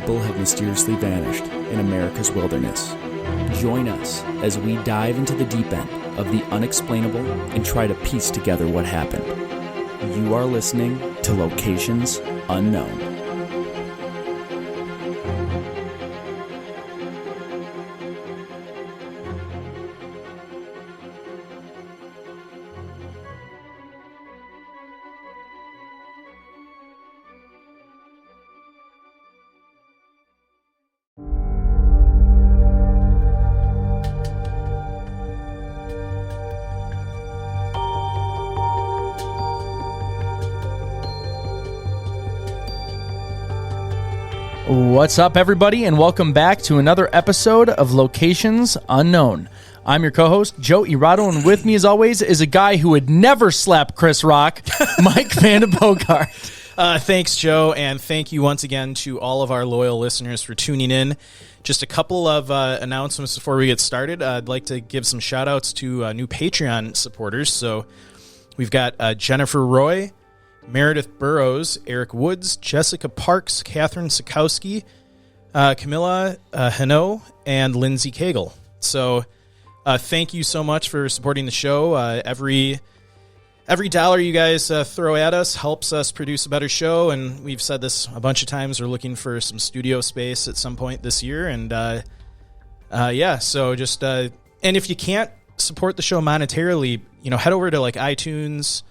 people have mysteriously vanished in America's wilderness. Join us as we dive into the deep end of the unexplainable and try to piece together what happened. You are listening to Locations Unknown. What's up, everybody, and welcome back to another episode of Locations Unknown. I'm your co-host, Joe Irado, and with me, as always, is a guy who would never slap Chris Rock, Mike Vandebogart. Thanks, Joe, and thank you once again to all of our loyal listeners for tuning in. Just a couple of announcements before we get started. I'd like to give some shout-outs to new Patreon supporters. So we've got Jennifer Roy, Meredith Burrows, Eric Woods, Jessica Parks, Catherine Sikowski, Camilla Hano, and Lindsay Cagle. So thank you so much for supporting the show. Every dollar you guys throw at us helps us produce a better show, and we've said this a bunch of times. We're looking for some studio space at some point this year, and so just and if you can't support the show monetarily, head over to like iTunes,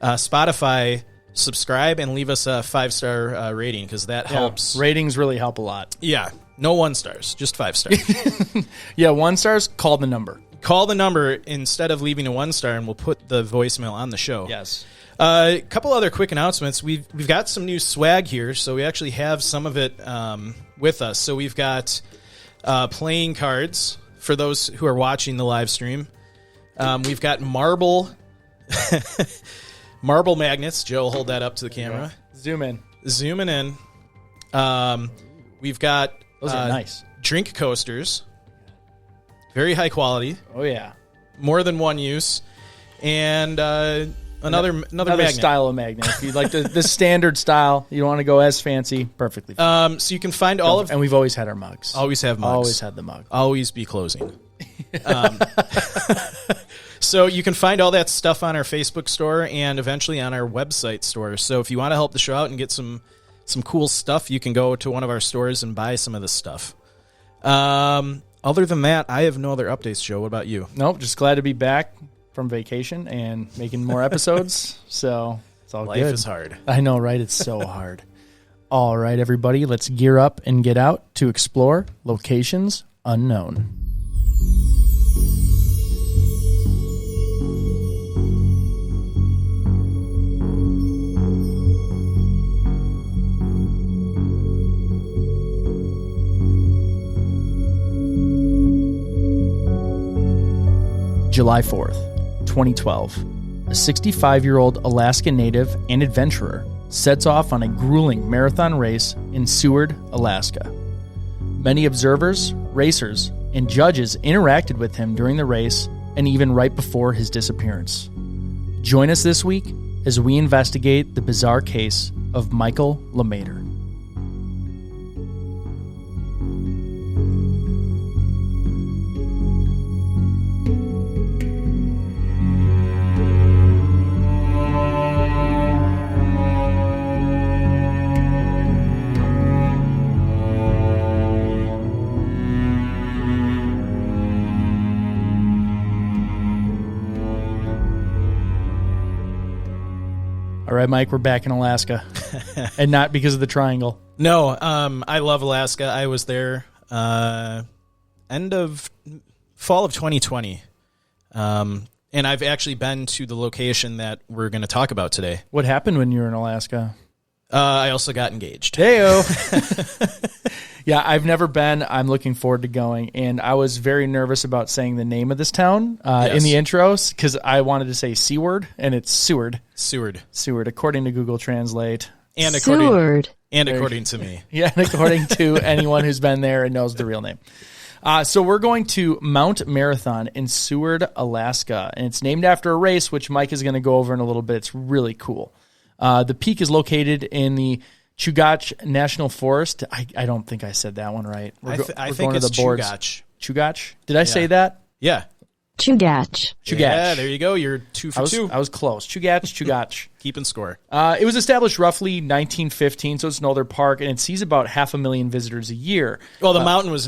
Spotify, subscribe, and leave us a 5-star rating, because that helps. Ratings really help a lot. Yeah, no 1 stars, just 5 stars. Yeah, 1 stars, call the number. Call the number instead of leaving a 1 star, and we'll put the voicemail on the show. Yes. A couple other quick announcements. We've got some new swag here, so we actually have some of it with us. So we've got playing cards for those who are watching the live stream. We've got marble magnets. Joe will hold that up to the camera. Zooming in. We've got those are nice drink coasters. Very high quality. Oh yeah. More than one use. And another magnet. Style of magnet. If you like the standard style, you don't want to go as fancy, perfectly fine. So you can find all of... And we've always had our mugs. Always have mugs. Always had the mug. Always be closing. So you can find all that stuff on our Facebook store and eventually on our website store. So if you want to help the show out and get some cool stuff, you can go to one of our stores and buy some of this stuff. Other than that, I have no other updates, Joe. What about you? Nope, just glad to be back from vacation and making more episodes. So it's all good. Life is hard. I know, right? It's so hard. All right, everybody, let's gear up and get out to explore Locations Unknown. July 4th, 2012, a 65-year-old Alaskan native and adventurer sets off on a grueling marathon race in Seward, Alaska. Many observers, racers, and judges interacted with him during the race and even right before his disappearance. Join us this week as we investigate the bizarre case of Michael LeMaitre. All right, Mike, we're back in Alaska, and not because of the triangle. No, I love Alaska. I was there end of fall of 2020, and I've actually been to the location that we're going to talk about today. What happened when you were in Alaska? I also got engaged. Hey-o. Yeah, I've never been. I'm looking forward to going, and I was very nervous about saying the name of this town in the intros because I wanted to say Seward, and it's Seward. Seward, according to Google Translate. And according to me. Yeah, and according to anyone who's been there and knows the real name. So we're going to Mount Marathon in Seward, Alaska, and it's named after a race, which Mike is going to go over in a little bit. It's really cool. The peak is located in the Chugach National Forest. I don't think I said that one right. I think it's Chugach. Chugach? Did I say that? Yeah. Chugach. Yeah, there you go. You're 2 for 2. I was close. Chugach. Keeping score. It was established roughly 1915, so it's an older park, and it sees about 500,000 visitors a year. Well, the mountain was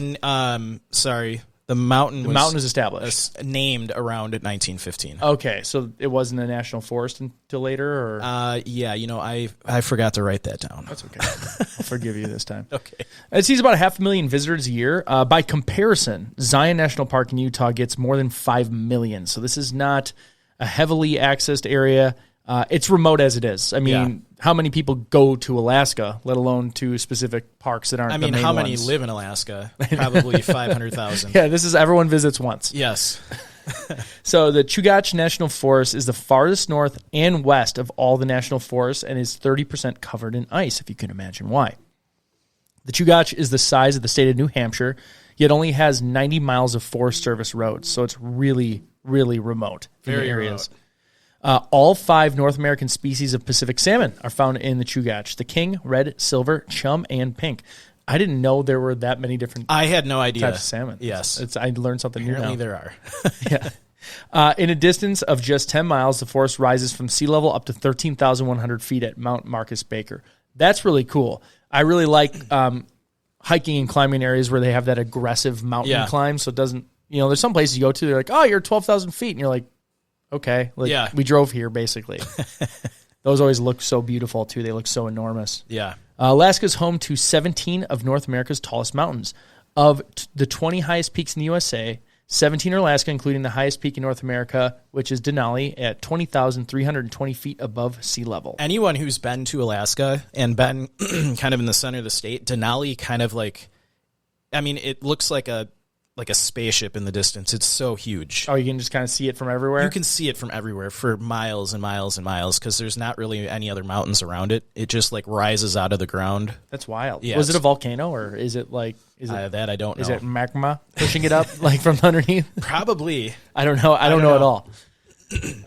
The mountain was established. Named around 1915. Okay, so it wasn't a national forest until later? Or? Yeah, I forgot to write that down. That's okay. I'll forgive you this time. Okay. It sees about 500,000 visitors a year. By comparison, Zion National Park in Utah gets more than 5 million. So this is not a heavily accessed area. It's remote as it is. I mean, how many people go to Alaska, let alone to specific parks that aren't the main how many ones? live in Alaska? Probably 500,000. Yeah, everyone visits once. Yes. So the Chugach National Forest is the farthest north and west of all the national forests and is 30% covered in ice, if you can imagine why. The Chugach is the size of the state of New Hampshire, yet only has 90 miles of Forest Service roads, so it's really, really remote in the areas. Remote. All 5 North American species of Pacific salmon are found in the Chugach: the king, red, silver, chum, and pink. I didn't know there were that many different I had no idea. types of salmon. Yes. I learned something new now. Apparently there are. Yeah. In a distance of just 10 miles, the forest rises from sea level up to 13,100 feet at Mount Marcus Baker. That's really cool. I really like hiking and climbing areas where they have that aggressive mountain climb, so it doesn't, there's some places you go to, they're like, oh, you're 12,000 feet, and you're like, okay, we drove here, basically. Those always look so beautiful, too. They look so enormous. Yeah. Alaska is home to 17 of North America's tallest mountains. Of the 20 highest peaks in the USA, 17 are Alaska, including the highest peak in North America, which is Denali, at 20,320 feet above sea level. Anyone who's been to Alaska and been kind of in the center of the state, Denali kind of it looks like a spaceship in the distance. It's so huge. Oh, you can just kind of see it from everywhere? You can see it from everywhere for miles and miles and miles because there's not really any other mountains around it. It just rises out of the ground. That's wild. Yeah, was it a volcano or is it that I don't know. Is it magma pushing it up from underneath? Probably. I don't know. I don't know at all.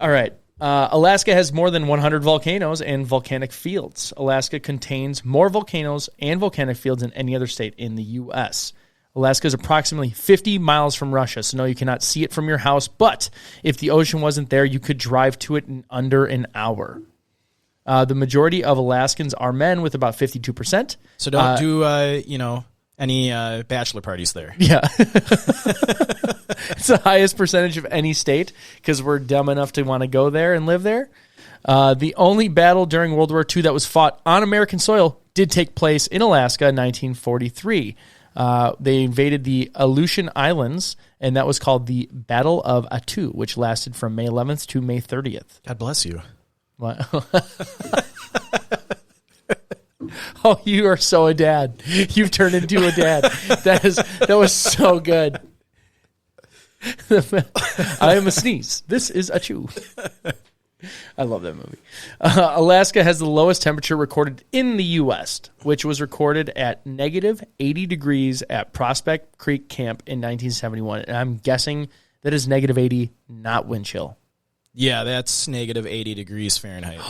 All right. Alaska has more than 100 volcanoes and volcanic fields. Alaska contains more volcanoes and volcanic fields than any other state in the U.S. Alaska is approximately 50 miles from Russia, so no, you cannot see it from your house, but if the ocean wasn't there, you could drive to it in under an hour. The majority of Alaskans are men, with about 52%. So don't do, any bachelor parties there. Yeah. It's the highest percentage of any state because we're dumb enough to want to go there and live there. The only battle during World War II that was fought on American soil did take place in Alaska in 1943. They invaded the Aleutian Islands, and that was called the Battle of Attu, which lasted from May 11th to May 30th. God bless you. What? Oh, you are so a dad. You've turned into a dad. That was so good. I am a sneeze. This is Attu. I love that movie. Alaska has the lowest temperature recorded in the U.S., which was recorded at negative 80 degrees at Prospect Creek Camp in 1971. And I'm guessing that is negative 80, not wind chill. Yeah, that's negative 80 degrees Fahrenheit.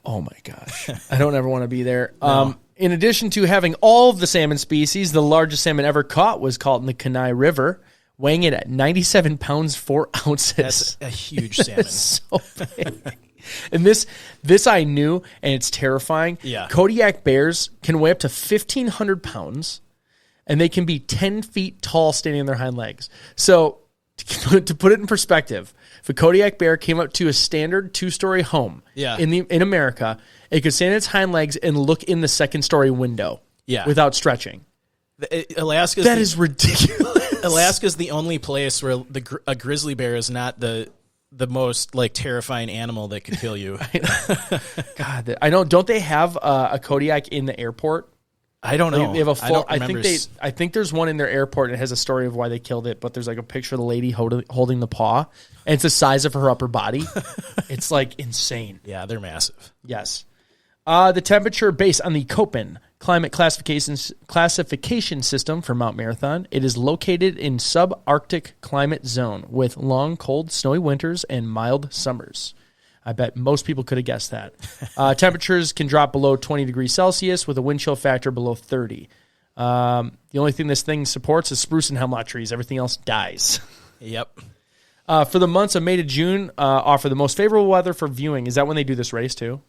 Oh, my gosh. I don't ever want to be there. No. In addition to having all of the salmon species, the largest salmon ever caught was caught in the Kenai River, weighing it at 97 pounds, 4 ounces. That's a huge salmon. So big. And this I knew, and it's terrifying. Yeah. Kodiak bears can weigh up to 1,500 pounds, and they can be 10 feet tall standing on their hind legs. So to put it in perspective, if a Kodiak bear came up to a standard 2-story home in America, it could stand on its hind legs and look in the second-story window without stretching. That is ridiculous. Alaska's the only place where a grizzly bear is not the most terrifying animal that could kill you. God, I know. Don't they have a Kodiak in the airport? I don't know. They have a full. I think there's one in their airport. And it has a story of why they killed it, but there's a picture of the lady holding the paw, and it's the size of her upper body. It's insane. Yeah, they're massive. Yes. The temperature based on the Köppen climate classification system for Mount Marathon. It is located in subarctic climate zone with long, cold, snowy winters and mild summers. I bet most people could have guessed that. Temperatures can drop below 20 degrees Celsius with a wind chill factor below 30. The only thing this thing supports is spruce and hemlock trees. Everything else dies. Yep. For the months of May to June, offer the most favorable weather for viewing. Is that when they do this race too?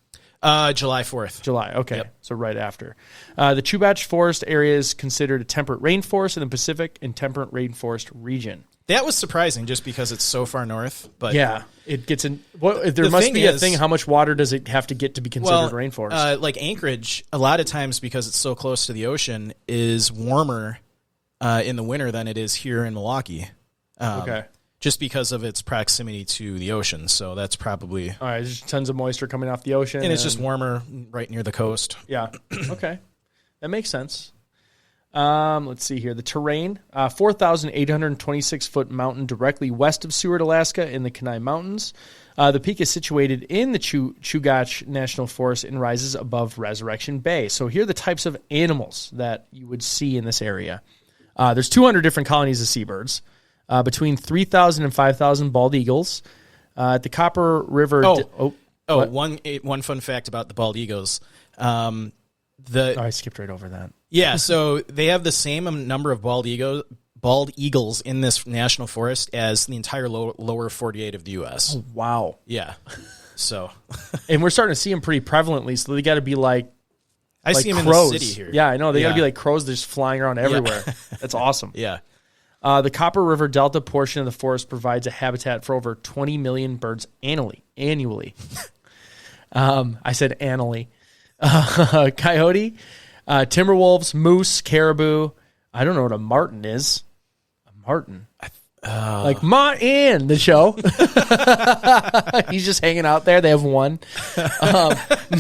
July 4th. July, okay. Yep. So right after. The Chubach Forest area is considered a temperate rainforest in the Pacific and temperate rainforest region. That was surprising just because it's so far north. But yeah, it gets in. Well, there must be a thing. How much water does it have to get to be considered rainforest? Like Anchorage, a lot of times because it's so close to the ocean, is warmer in the winter than it is here in Milwaukee. Okay. Just because of its proximity to the ocean. So that's probably... All right, there's tons of moisture coming off the ocean. And it's just warmer right near the coast. Yeah. Okay. That makes sense. Let's see here. The terrain, 4,826-foot mountain directly west of Seward, Alaska in the Kenai Mountains. The peak is situated in the Chugach National Forest and rises above Resurrection Bay. So here are the types of animals that you would see in this area. There's 200 different colonies of seabirds. Between 3,000 and 5,000 bald eagles. At the Copper River... One fun fact about the bald eagles. I skipped right over that. Yeah, so they have the same number of bald eagles in this national forest as the entire lower 48 of the U.S. Oh, wow. Yeah. So... And we're starting to see them pretty prevalently, so they got to be like... I see them crows. in the city here. Yeah, I know. They got to be like crows just flying around everywhere. Yeah. That's awesome. Yeah. The Copper River Delta portion of the forest provides a habitat for over 20 million birds annually. I said annually. Coyote, timberwolves, moose, caribou. I don't know what a marten is. A marten. Like Martin, the show. He's just hanging out there. They have one.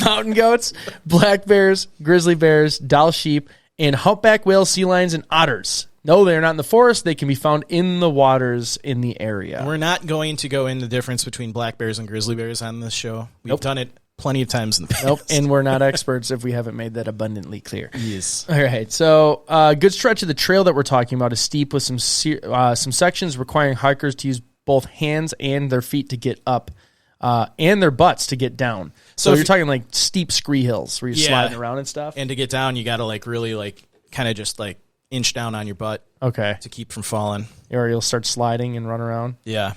Mountain goats, black bears, grizzly bears, Dall sheep, and humpback whales, sea lions, and otters. No, they're not in the forest. They can be found in the waters in the area. We're not going to go into the difference between black bears and grizzly bears on this show. We've done it plenty of times in the past. Nope, and we're not experts if we haven't made that abundantly clear. Yes. All right, so a good stretch of the trail that we're talking about is steep with some sections requiring hikers to use both hands and their feet to get up and their butts to get down. So you're talking like steep scree hills where you're sliding around and stuff? And to get down, you got to really kind of just inch down on your butt to keep from falling. Or you'll start sliding and run around. Yeah.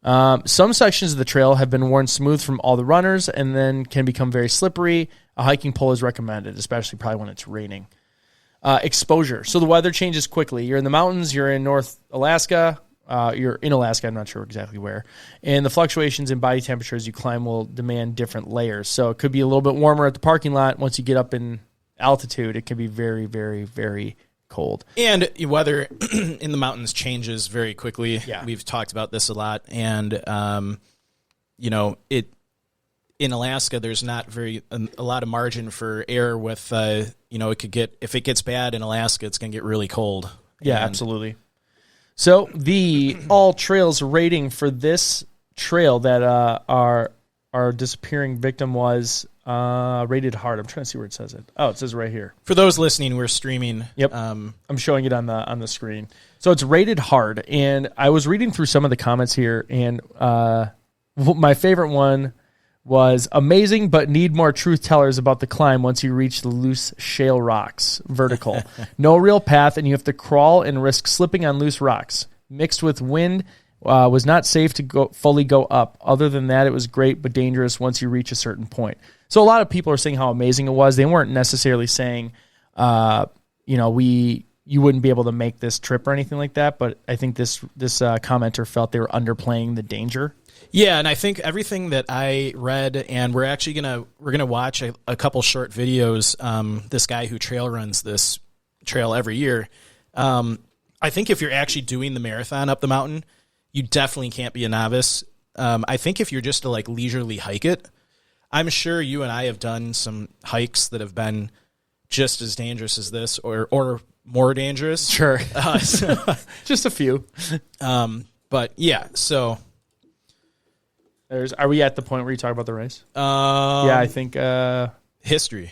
Some sections of the trail have been worn smooth from all the runners and then can become very slippery. A hiking pole is recommended, especially probably when it's raining. Exposure. So the weather changes quickly. You're in the mountains. You're in North Alaska. You're in Alaska. I'm not sure exactly where. And the fluctuations in body temperature as you climb will demand different layers. So it could be a little bit warmer at the parking lot. Once you get up in altitude, it can be very, very, very cold. And weather in the mountains changes very quickly. Yeah. We've talked about this a lot. And, in Alaska, there's not a lot of margin for error with, it could get, if it gets bad in Alaska, it's going to get really cold. Yeah, absolutely. So the all trails rating for this trail that our disappearing victim was rated hard. I'm trying to see where it says it. Oh, it says right here. For those listening, we're streaming. Yep. I'm showing it on the screen. So it's rated hard, and I was reading through some of the comments here, and my favorite one was amazing, but need more truth tellers about the climb once you reach the loose shale rocks. Vertical. No real path, and you have to crawl and risk slipping on loose rocks. Mixed with wind, was not safe to fully go up. Other than that, it was great, but dangerous once you reach a certain point. So a lot of people are saying how amazing it was. They weren't necessarily saying, you wouldn't be able to make this trip or anything like that. But I think this commenter felt they were underplaying the danger. Yeah, and I think everything that I read, and we're actually gonna watch a couple short videos. This guy who trail runs this trail every year. I think if you're actually doing the marathon up the mountain, you definitely can't be a novice. I think if you're just to leisurely hike it, I'm sure you and I have done some hikes that have been just as dangerous as this, or more dangerous. Sure, just a few. But yeah, so. Are we at the point where you talk about the race? Yeah, I think history.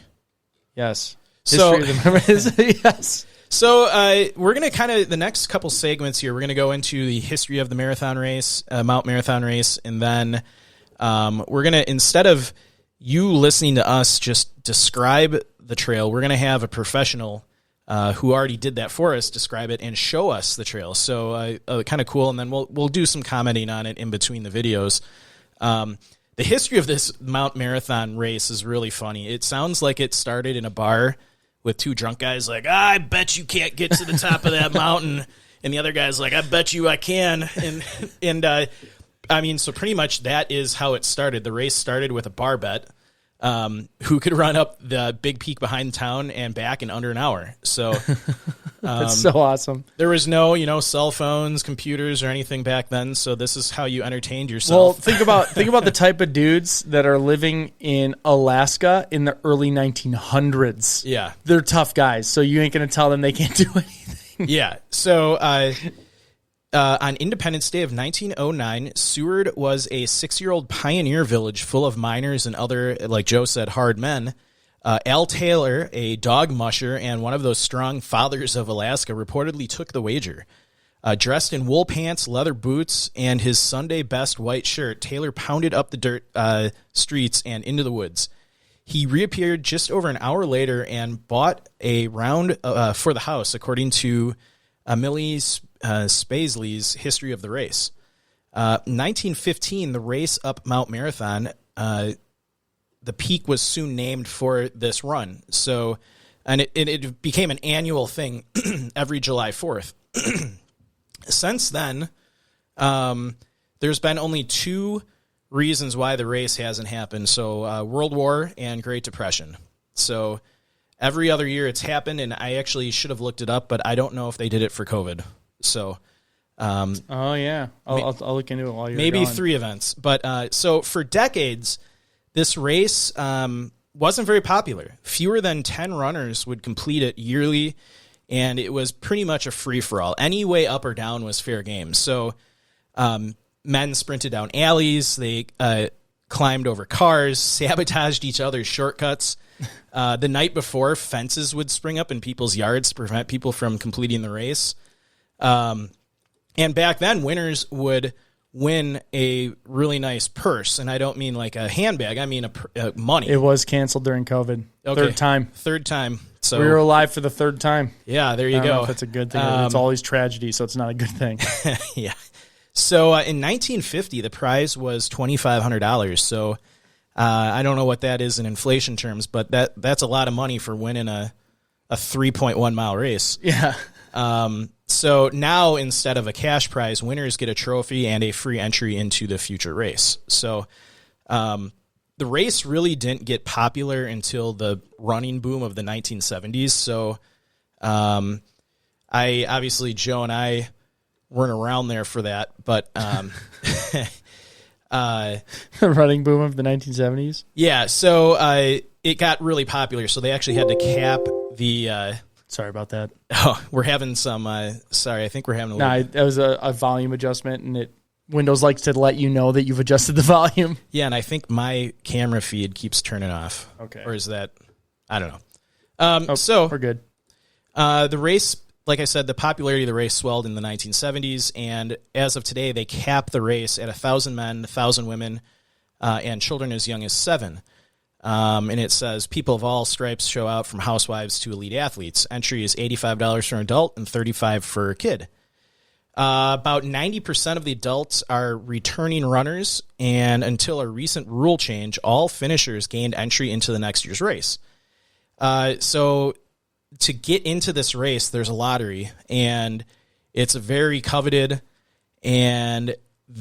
Yes. So yes. So we're going to the next couple segments here, we're going to go into the history of the marathon race, Mount Marathon race, and then We're going to, instead of you listening to us just describe the trail, we're going to have a professional who already did that for us describe it and show us the trail. So kind of cool. And then we'll do some commenting on it in between the videos. The history of this Mount Marathon race is really funny. It sounds like it started in a bar with two drunk guys like, I bet you can't get to the top of that mountain. And the other guy's like, I bet you I can. And I mean, so pretty much that is how it started. The race started with a bar bet. Who could run up the big peak behind town and back in under an hour. So that's so awesome. There was no, cell phones, computers, or anything back then. So this is how you entertained yourself. Well, think about the type of dudes that are living in Alaska in the early 1900s. Yeah. They're tough guys. So you ain't going to tell them they can't do anything. Yeah. So, on Independence Day of 1909, Seward was a 6-year-old pioneer village full of miners and other, like Joe said, hard men. Al Taylor, a dog musher and one of those strong fathers of Alaska, reportedly took the wager. Dressed in wool pants, leather boots, and his Sunday best white shirt, Taylor pounded up the dirt streets and into the woods. He reappeared just over an hour later and bought a round for the house, according to Millie Spaisley's History of the Race. 1915, the race up Mount Marathon, the peak was soon named for this run. So, and it became an annual thing every July 4th. Since then, there's been only 2 reasons why the race hasn't happened. So, World War and Great Depression. So, every other year it's happened, and I actually should have looked it up, but I don't know if they did it for COVID. So, oh yeah, I'll look into it while you're maybe going. 3 events. But so for decades, this race wasn't very popular. Fewer than 10 runners would complete it yearly, and it was pretty much a free for all. Any way up or down was fair game. So, men sprinted down alleys, they climbed over cars, sabotaged each other's shortcuts. The night before, fences would spring up in people's yards to prevent people from completing the race. And back then, winners would win a really nice purse. And I don't mean like a handbag. I mean money. It was canceled during COVID. Okay. Third time. So we were alive for the 3rd time. Yeah, there you I don't go. know if it's a good thing. It's always tragedy, so it's not a good thing. Yeah. So in 1950, the prize was $2,500. So I don't know what that is in inflation terms, but that's a lot of money for winning a 3.1 mile race. Yeah. So now, instead of a cash prize, winners get a trophy and a free entry into the future race. So the race really didn't get popular until the running boom of the 1970s. So Joe and I weren't around there for that, but the running boom of the 1970s? Yeah, so it got really popular, so they actually had to cap the... Sorry about that. Oh, we're having some... sorry, I think we're having a little... that was a volume adjustment, and Windows likes to let you know that you've adjusted the volume. Yeah, and I think my camera feed keeps turning off. Okay. Or is that... I don't know. So we're good. The race... Like I said, the popularity of the race swelled in the 1970s, and as of today, they cap the race at 1,000 men, 1,000 women, and children as young as 7. And it says, people of all stripes show out, from housewives to elite athletes. Entry is $85 for an adult and $35 for a kid. About 90% of the adults are returning runners, and until a recent rule change, all finishers gained entry into the next year's race. So to get into this race, there's a lottery, and it's very coveted, and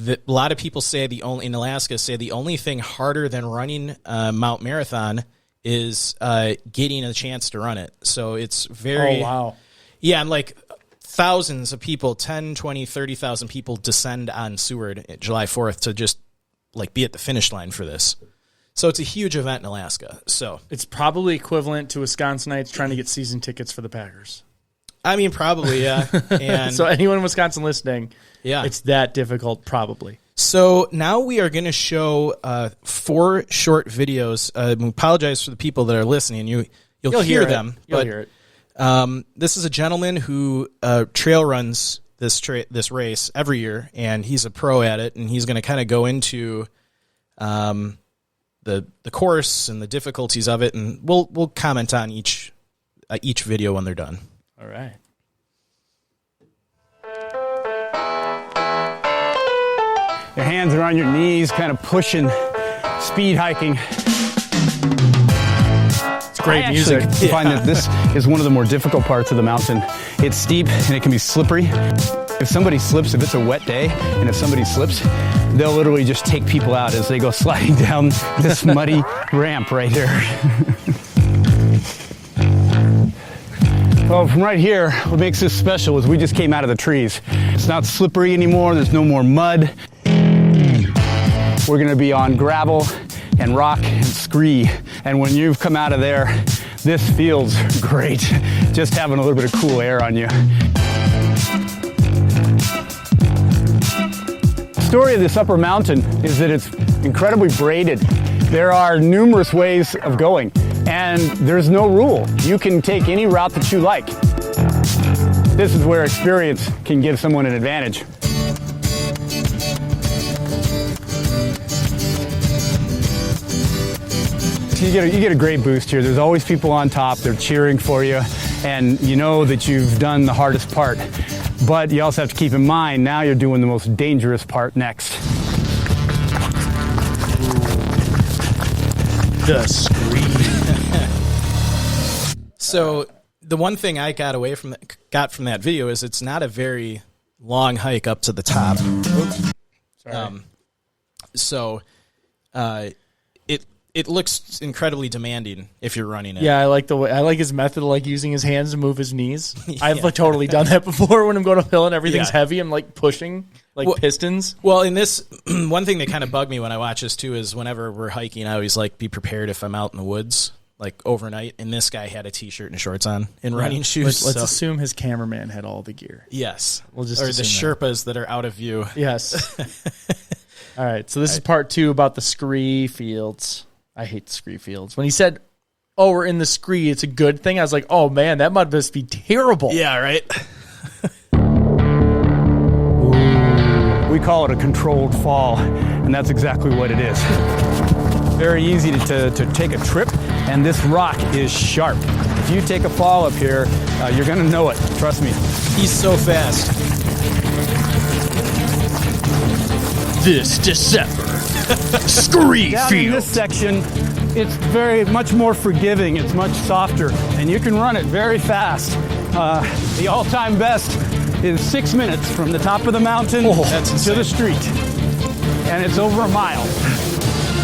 a lot of people say in Alaska say the only thing harder than running Mount Marathon is getting a chance to run it. So it's very... Oh, wow. Yeah, and like thousands of people, 10, 20, 30,000 people descend on Seward July 4th to just like be at the finish line for this. So it's a huge event in Alaska. So it's probably equivalent to Wisconsinites trying to get season tickets for the Packers. I mean, probably, yeah. And so anyone in Wisconsin listening, yeah, it's that difficult, probably. So now we are going to show 4 short videos. We apologize for the people that are listening. You'll hear them. You'll but, hear it. This is a gentleman who trail runs this race every year, and he's a pro at it, and he's going to kind of go into the course and the difficulties of it, and we'll comment on each video when they're done. All right. Your hands are on your knees, kind of pushing, speed hiking. It's great music. I find that this is one of the more difficult parts of the mountain. It's steep and it can be slippery. If somebody slips, if it's a wet day, and if somebody slips, they'll literally just take people out as they go sliding down this muddy ramp right here. Well, from right here, what makes this special is we just came out of the trees. It's not slippery anymore, there's no more mud. We're gonna be on gravel and rock and scree. And when you've come out of there, this feels great. Just having a little bit of cool air on you. The story of this upper mountain is that it's incredibly braided. There are numerous ways of going, and there's no rule. You can take any route that you like. This is where experience can give someone an advantage. You get a great boost here. There's always people on top. They're cheering for you, and you know that you've done the hardest part. But you also have to keep in mind, now you're doing the most dangerous part next. The scream. So the one thing I got from that video is it's not a very long hike up to the top. Oops. Sorry. It looks incredibly demanding if you're running it. Yeah, I like his method of like using his hands to move his knees. I've like totally done that before when I'm going uphill and everything's heavy. I'm like pushing like pistons. Well, in this, one thing that kind of bugged me when I watch this too is whenever we're hiking, I always like be prepared if I'm out in the woods, like overnight. And this guy had a t-shirt and shorts on and running shoes. Let's assume his cameraman had all the gear. Yes. We'll just or the assume Sherpas that are out of view. Yes. All right. So this is part 2 about the scree fields. I hate the scree fields. When he said, "Oh, we're in the scree, it's a good thing," I was like, "Oh man, that must be terrible." Yeah, right. We call it a controlled fall, and that's exactly what it is. Very easy to take a trip, and this rock is sharp. If you take a fall up here, you're gonna know it, trust me. He's so fast. This December, scree Down field. in this section, it's very much more forgiving. It's much softer, and you can run it very fast. The all-time best is 6 minutes from the top of the mountain to the street, and it's over a mile.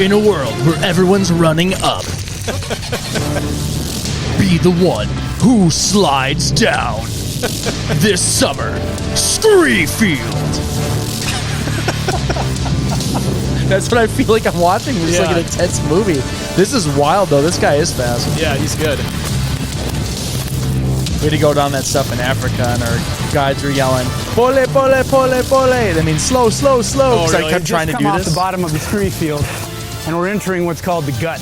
In a world where everyone's running up, be the one who slides down. This summer, scree field. That's what I feel like I'm watching. It's like an intense movie. This is wild, though. This guy is fast. Yeah, he's good. We had to go down that stuff in Africa, and our guides were yelling, "Pole, pole, pole, pole." That means slow, slow, slow. Because I kept trying to do Come off this. the bottom of the scree field, and we're entering what's called the gut.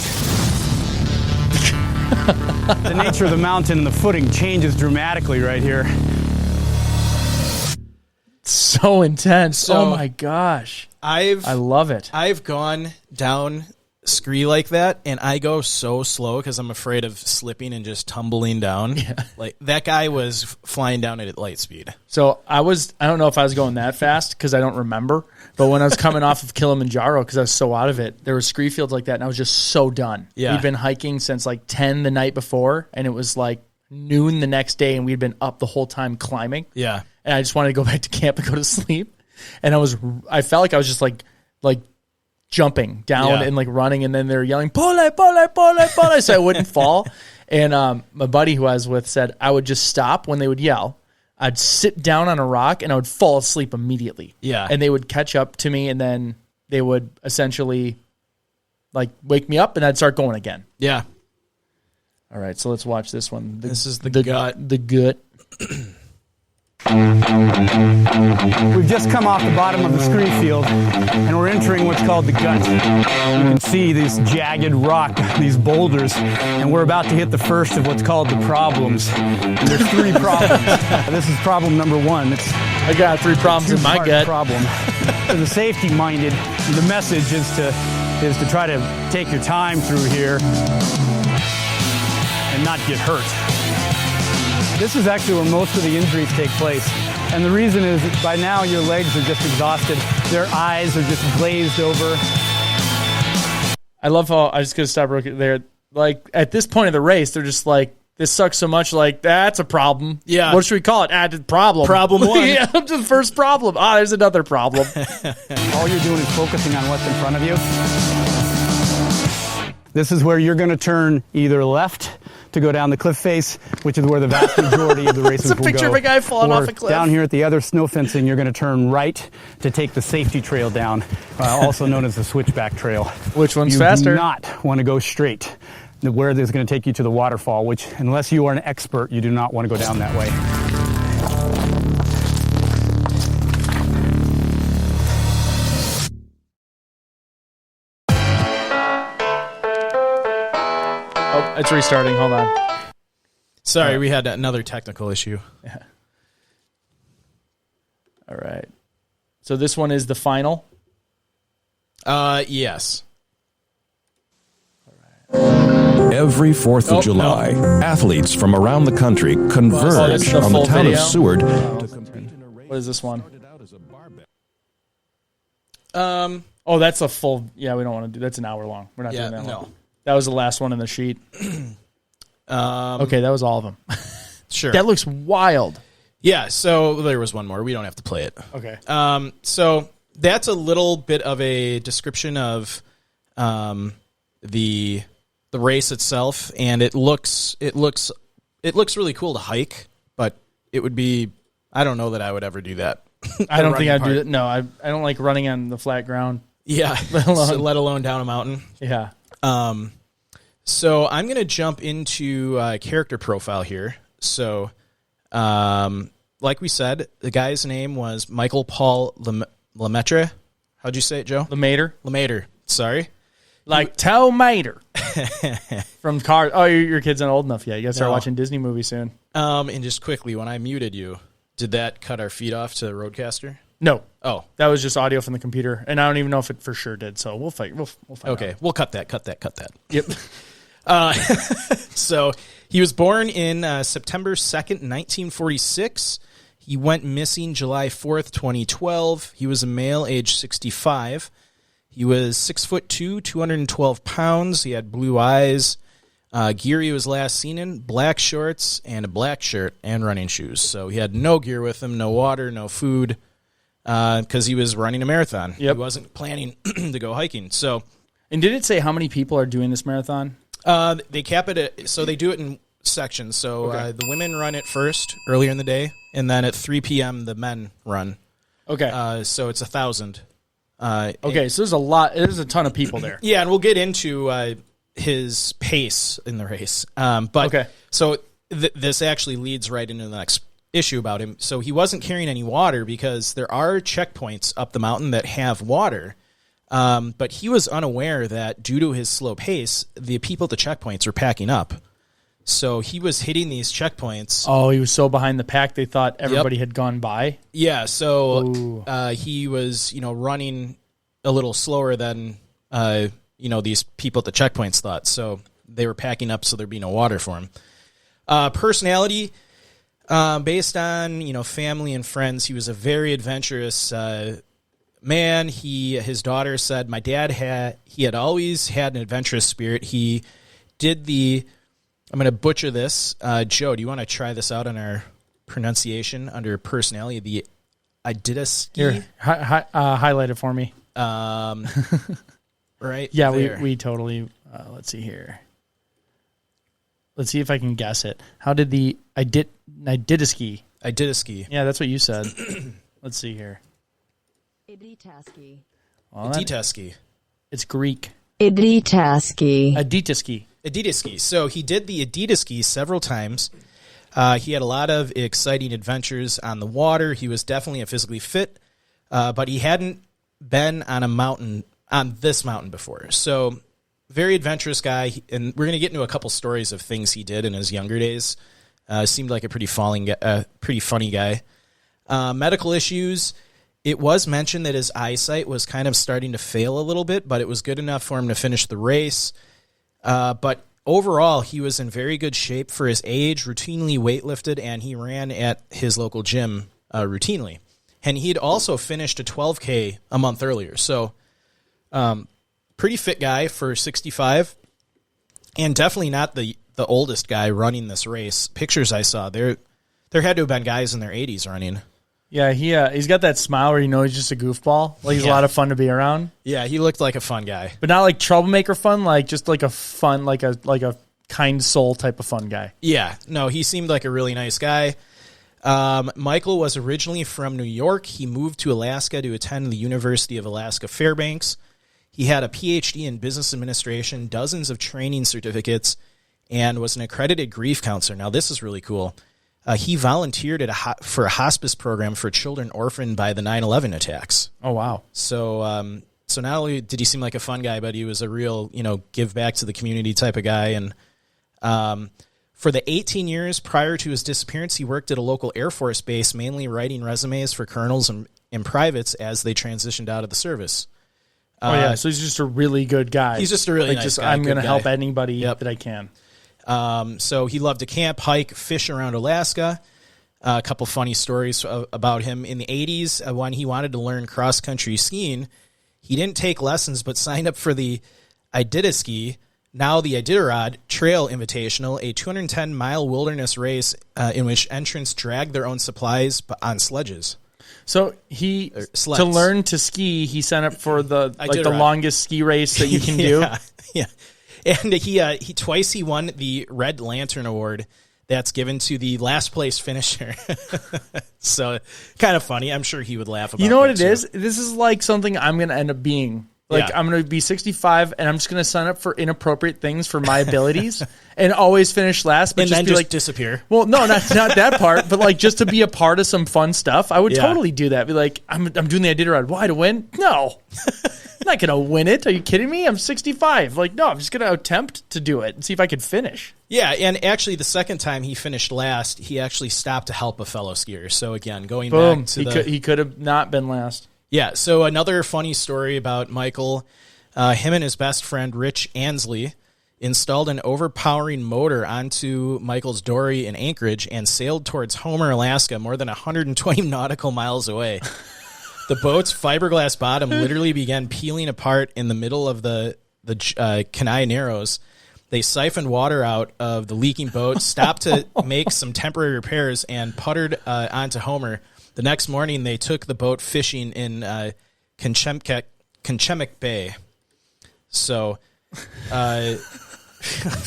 The nature of the mountain and the footing changes dramatically right here. So intense. So, oh my gosh. I love it. I've gone down scree like that, and I go so slow because I'm afraid of slipping and just tumbling down. Yeah. Like that guy was flying down it at light speed. So I don't know if I was going that fast because I don't remember, but when I was coming off of Kilimanjaro, because I was so out of it, there were scree fields like that, and I was just so done. Yeah. We'd been hiking since like 10 the night before, and it was like noon the next day, and we'd been up the whole time climbing. Yeah. And I just wanted to go back to camp and go to sleep. And I felt like I was just like jumping down and like running, and then they were yelling, "Pole, pole, pole, pole," so I wouldn't fall. And my buddy who I was with said I would just stop when they would yell. I'd sit down on a rock and I would fall asleep immediately. Yeah. And they would catch up to me, and then they would essentially like wake me up, and I'd start going again. Yeah. All right, so let's watch this one. This is the gut. The gut. We've just come off the bottom of the scree field, and we're entering what's called the gut. You can see this jagged rock, these boulders, and we're about to hit the first of what's called the problems. And there's 3 problems. This is problem number 1. I got 3 problems in my gut. Problem. For the safety-minded, the message is to is to try to take your time through here and not get hurt. This is actually where most of the injuries take place. And the reason is that by now your legs are just exhausted. Their eyes are just glazed over. I love how, I just going to stop real quick there. Like, at this point of the race, they're just like, this sucks so much, like, that's a problem. Yeah. What should we call it? Added problem. Problem one. Yeah, the first problem. There's another problem. All you're doing is focusing on what's in front of you. This is where you're going to turn either left to go down the cliff face, which is where the vast majority of the races will go. It's a picture of a guy falling off a cliff. Down here at the other snow fencing, you're going to turn right to take the safety trail down, also known as the switchback trail. Which one's you faster? You do not want to go straight, where this is going to take you to the waterfall, which, unless you are an expert, you do not want to go down that way. Oh, it's restarting. Hold on. Sorry, we had another technical issue. Yeah. All right. So this one is the final? Yes. Every 4th of July, athletes from around the country converge on the town of Seward. What is this one? Oh, that's a full... Yeah, we don't want to do... That's an hour long. We're not doing that long. That was the last one in the sheet. Okay, that was all of them. Sure. That looks wild. Yeah, so there was one more. We don't have to play it. Okay. So that's a little bit of a description of the race itself, and it looks really cool to hike, but it would be... I don't know that I would ever do that. I don't think I'd do that. No, I don't like running on the flat ground. Yeah, let alone down a mountain. Yeah. So I'm going to jump into character profile here. So, like we said, the guy's name was Michael Paul LeMaitre. How'd you say it, Joe? LeMaitre. LeMaitre. Sorry. Like Tomater. From Cars. Oh, your kid's not old enough yet. You got to start watching Disney movies soon. And just quickly, when I muted you, did that cut our feed off to Roadcaster? No. Oh. That was just audio from the computer, and I don't even know if it for sure did, so we'll find Okay, out. we'll cut that. Yep. So he was born in September 2nd, 1946. He went missing July 4th, 2012. He was a male, age 65. He was 6'2", 212 pounds. He had blue eyes. Gear he was last seen in, black shorts and a black shirt and running shoes. So he had no gear with him, no water, no food, because he was running a marathon. Yep. He wasn't planning to go hiking. So, and did it say how many people are doing this marathon? They cap it at, so they do it in sections. So the women run it first, earlier in the day, and then at 3 p.m. the men run. Okay. So it's 1,000. Okay, so there's a lot. There's a ton of people there. Yeah, and we'll get into his pace in the race. So this actually leads right into the next issue about him. So he wasn't carrying any water because there are checkpoints up the mountain that have water. But he was unaware that due to his slow pace, the people at the checkpoints were packing up. So he was hitting these checkpoints. Oh, he was so behind the pack they thought everybody had gone by? Yeah, so he was, running a little slower than, these people at the checkpoints thought. So they were packing up so there'd be no water for him. Personality, based on, family and friends, he was a very adventurous man. His daughter said, my dad had always had an adventurous spirit. He did I'm going to butcher this. Joe, do you want to try this out on our pronunciation under personality? The Ididaski? Here, highlight it for me. Right? Yeah, there. we totally, let's see here. Let's see if I can guess it. How did the Ididaski? Ididaski. Yeah, that's what you said. Let's see here. Iditaski. Well, Iditaski. It's Greek. Iditaski. Adidaski. So he did the Adidaski several times. He had a lot of exciting adventures on the water. He was definitely a physically fit, but he hadn't been on this mountain before. So very adventurous guy, and we're going to get into a couple stories of things he did in his younger days. Seemed like a pretty funny guy. Medical issues. It was mentioned that his eyesight was kind of starting to fail a little bit, but it was good enough for him to finish the race. But overall, he was in very good shape for his age, routinely weightlifted, and he ran at his local gym routinely. And he'd also finished a 12K a month earlier. So pretty fit guy for 65, and definitely not the oldest guy running this race. Pictures I saw, there had to have been guys in their 80s running. Yeah, he's got that smile where you know he's just a goofball. Like he's a lot of fun to be around. Yeah, he looked like a fun guy, but not like troublemaker fun. Like just like a fun, like a kind soul type of fun guy. Yeah, no, he seemed like a really nice guy. Michael was originally from New York. He moved to Alaska to attend the University of Alaska Fairbanks. He had a PhD in business administration, dozens of training certificates, and was an accredited grief counselor. Now, this is really cool. He volunteered for a hospice program for children orphaned by the 9/11 attacks. Oh, wow. So not only did he seem like a fun guy, but he was a real, give back to the community type of guy. And for the 18 years prior to his disappearance, he worked at a local Air Force base, mainly writing resumes for colonels and privates as they transitioned out of the service. So he's just a really good guy. He's just a really nice guy. I'm going to help anybody that I can. So he loved to camp, hike, fish around Alaska. A couple funny stories about him. In the 80s, when he wanted to learn cross-country skiing, he didn't take lessons but signed up for the Iditarod, now the Iditarod Trail Invitational, a 210-mile wilderness race in which entrants drag their own supplies on sledges. So to learn to ski, he signed up for the longest ski race that you can do. Yeah. And he twice he won the Red Lantern Award that's given to the last place finisher. So kind of funny. I'm sure he would laugh about it. You know what it is? This is like something I'm going to end up being. I'm going to be 65, and I'm just going to sign up for inappropriate things for my abilities and always finish last. But and just then be just like, disappear. Well, no, not that part, but like just to be a part of some fun stuff. I would totally do that. Be like, I'm doing the Iditarod. Why, to win? No. I'm not going to win it. Are you kidding me? I'm 65. Like, no, I'm just going to attempt to do it and see if I can finish. Yeah, and actually the second time he finished last, he actually stopped to help a fellow skier. So again, going back to he could have not been last. Yeah, so another funny story about Michael, him and his best friend, Rich Ansley, installed an overpowering motor onto Michael's dory in Anchorage and sailed towards Homer, Alaska, more than 120 nautical miles away. The boat's fiberglass bottom literally began peeling apart in the middle of the Kenai Narrows. They siphoned water out of the leaking boat, stopped to make some temporary repairs, and puttered onto Homer. The next morning, they took the boat fishing in Kenchemik Bay. So, it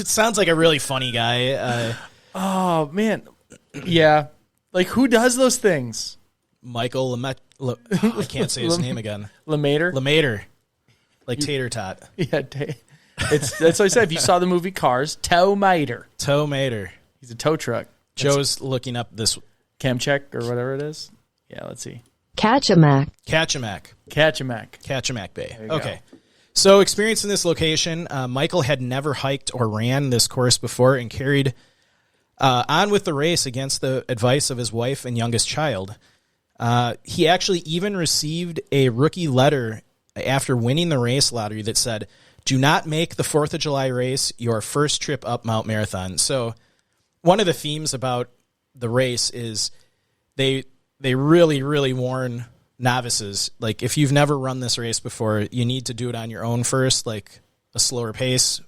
sounds like a really funny guy. Oh, man. Yeah. Like, who does those things? Michael LeMaitre. I can't say his name again. LeMaitre? LeMaitre. Like tater tot. Yeah, that's what I said. If you saw the movie Cars, Tow Mater. He's a tow truck. Joe's looking up this... Kamchek or whatever it is. Yeah, let's see. Kachemak Bay. Okay. So experiencing this location, Michael had never hiked or ran this course before and carried on with the race against the advice of his wife and youngest child. He actually even received a rookie letter after winning the race lottery that said, "Do not make the 4th of July race your first trip up Mount Marathon." So one of the themes about the race is they really, really warn novices. Like, if you've never run this race before, you need to do it on your own first, like a slower pace.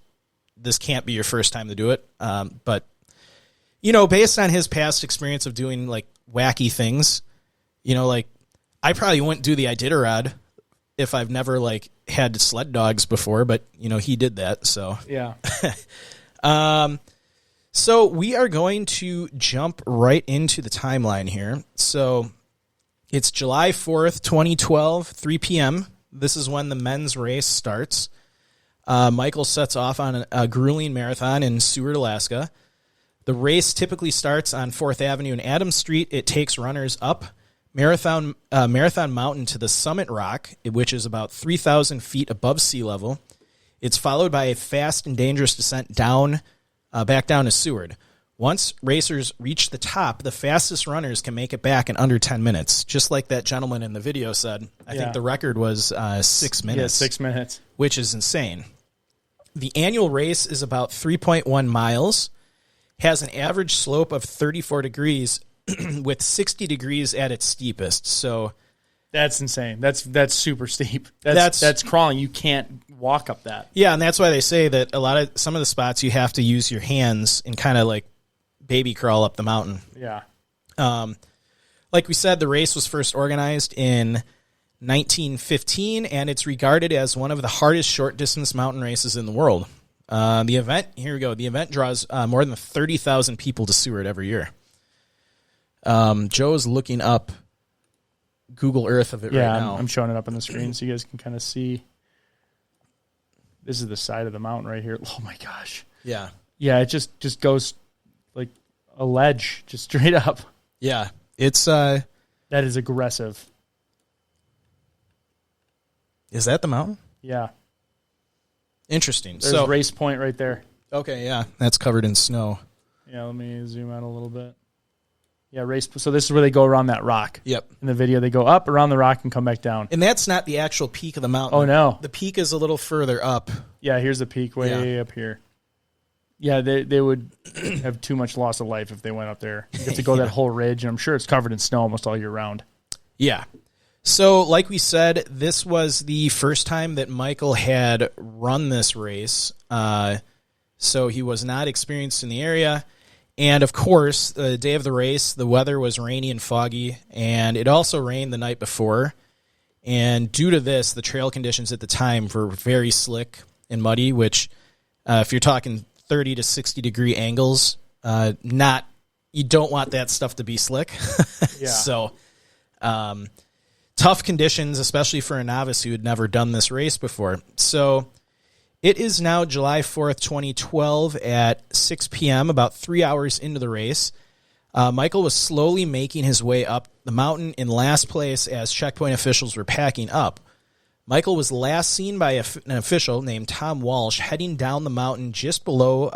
This can't be your first time to do it. But, based on his past experience of doing, like, wacky things, like, I probably wouldn't do the Iditarod if I've never, like, had sled dogs before, but, he did that, so. Yeah. So we are going to jump right into the timeline here. So it's July 4th, 2012, 3 p.m. This is when the men's race starts. Michael sets off on a grueling marathon in Seward, Alaska. The race typically starts on 4th Avenue and Adams Street. It takes runners up Marathon Mountain to the Summit Rock, which is about 3,000 feet above sea level. It's followed by a fast and dangerous descent back down to Seward. Once racers reach the top, the fastest runners can make it back in under 10 minutes, just like that gentleman in the video said. I think the record was 6 minutes. Yeah, 6 minutes. Which is insane. The annual race is about 3.1 miles, has an average slope of 34 degrees with 60 degrees at its steepest. So that's insane. That's super steep. That's crawling. You can't walk up that. Yeah, and that's why they say that some of the spots you have to use your hands and kind of like baby crawl up the mountain. Yeah. Like we said, the race was first organized in 1915, and it's regarded as one of the hardest short-distance mountain races in the world. The event draws more than 30,000 people to Seward every year. Joe's looking up Google Earth of it right now. I'm showing it up on the screen so you guys can kind of see. This is the side of the mountain right here. Oh, my gosh. Yeah. Yeah, it just goes like a ledge, just straight up. Yeah. It's that is aggressive. Is that the mountain? Yeah. Interesting. There's Race Point right there. Okay, yeah. That's covered in snow. Yeah, let me zoom out a little bit. Yeah, so this is where they go around that rock. Yep. In the video, they go up around the rock and come back down. And that's not the actual peak of the mountain. Oh, no. The peak is a little further up. Yeah, here's the peak way up here. Yeah, they would have too much loss of life if they went up there. You have to go that whole ridge, and I'm sure it's covered in snow almost all year round. Yeah. So, like we said, this was the first time that Michael had run this race. So he was not experienced in the area. And, of course, the day of the race, the weather was rainy and foggy, and it also rained the night before. And due to this, the trail conditions at the time were very slick and muddy, which, if you're talking 30 to 60 degree angles, you don't want that stuff to be slick. Yeah. So, tough conditions, especially for a novice who had never done this race before. So it is now July 4th, 2012 at 6 p.m., about 3 hours into the race. Michael was slowly making his way up the mountain in last place as checkpoint officials were packing up. Michael was last seen by an official named Tom Walsh heading down the mountain just below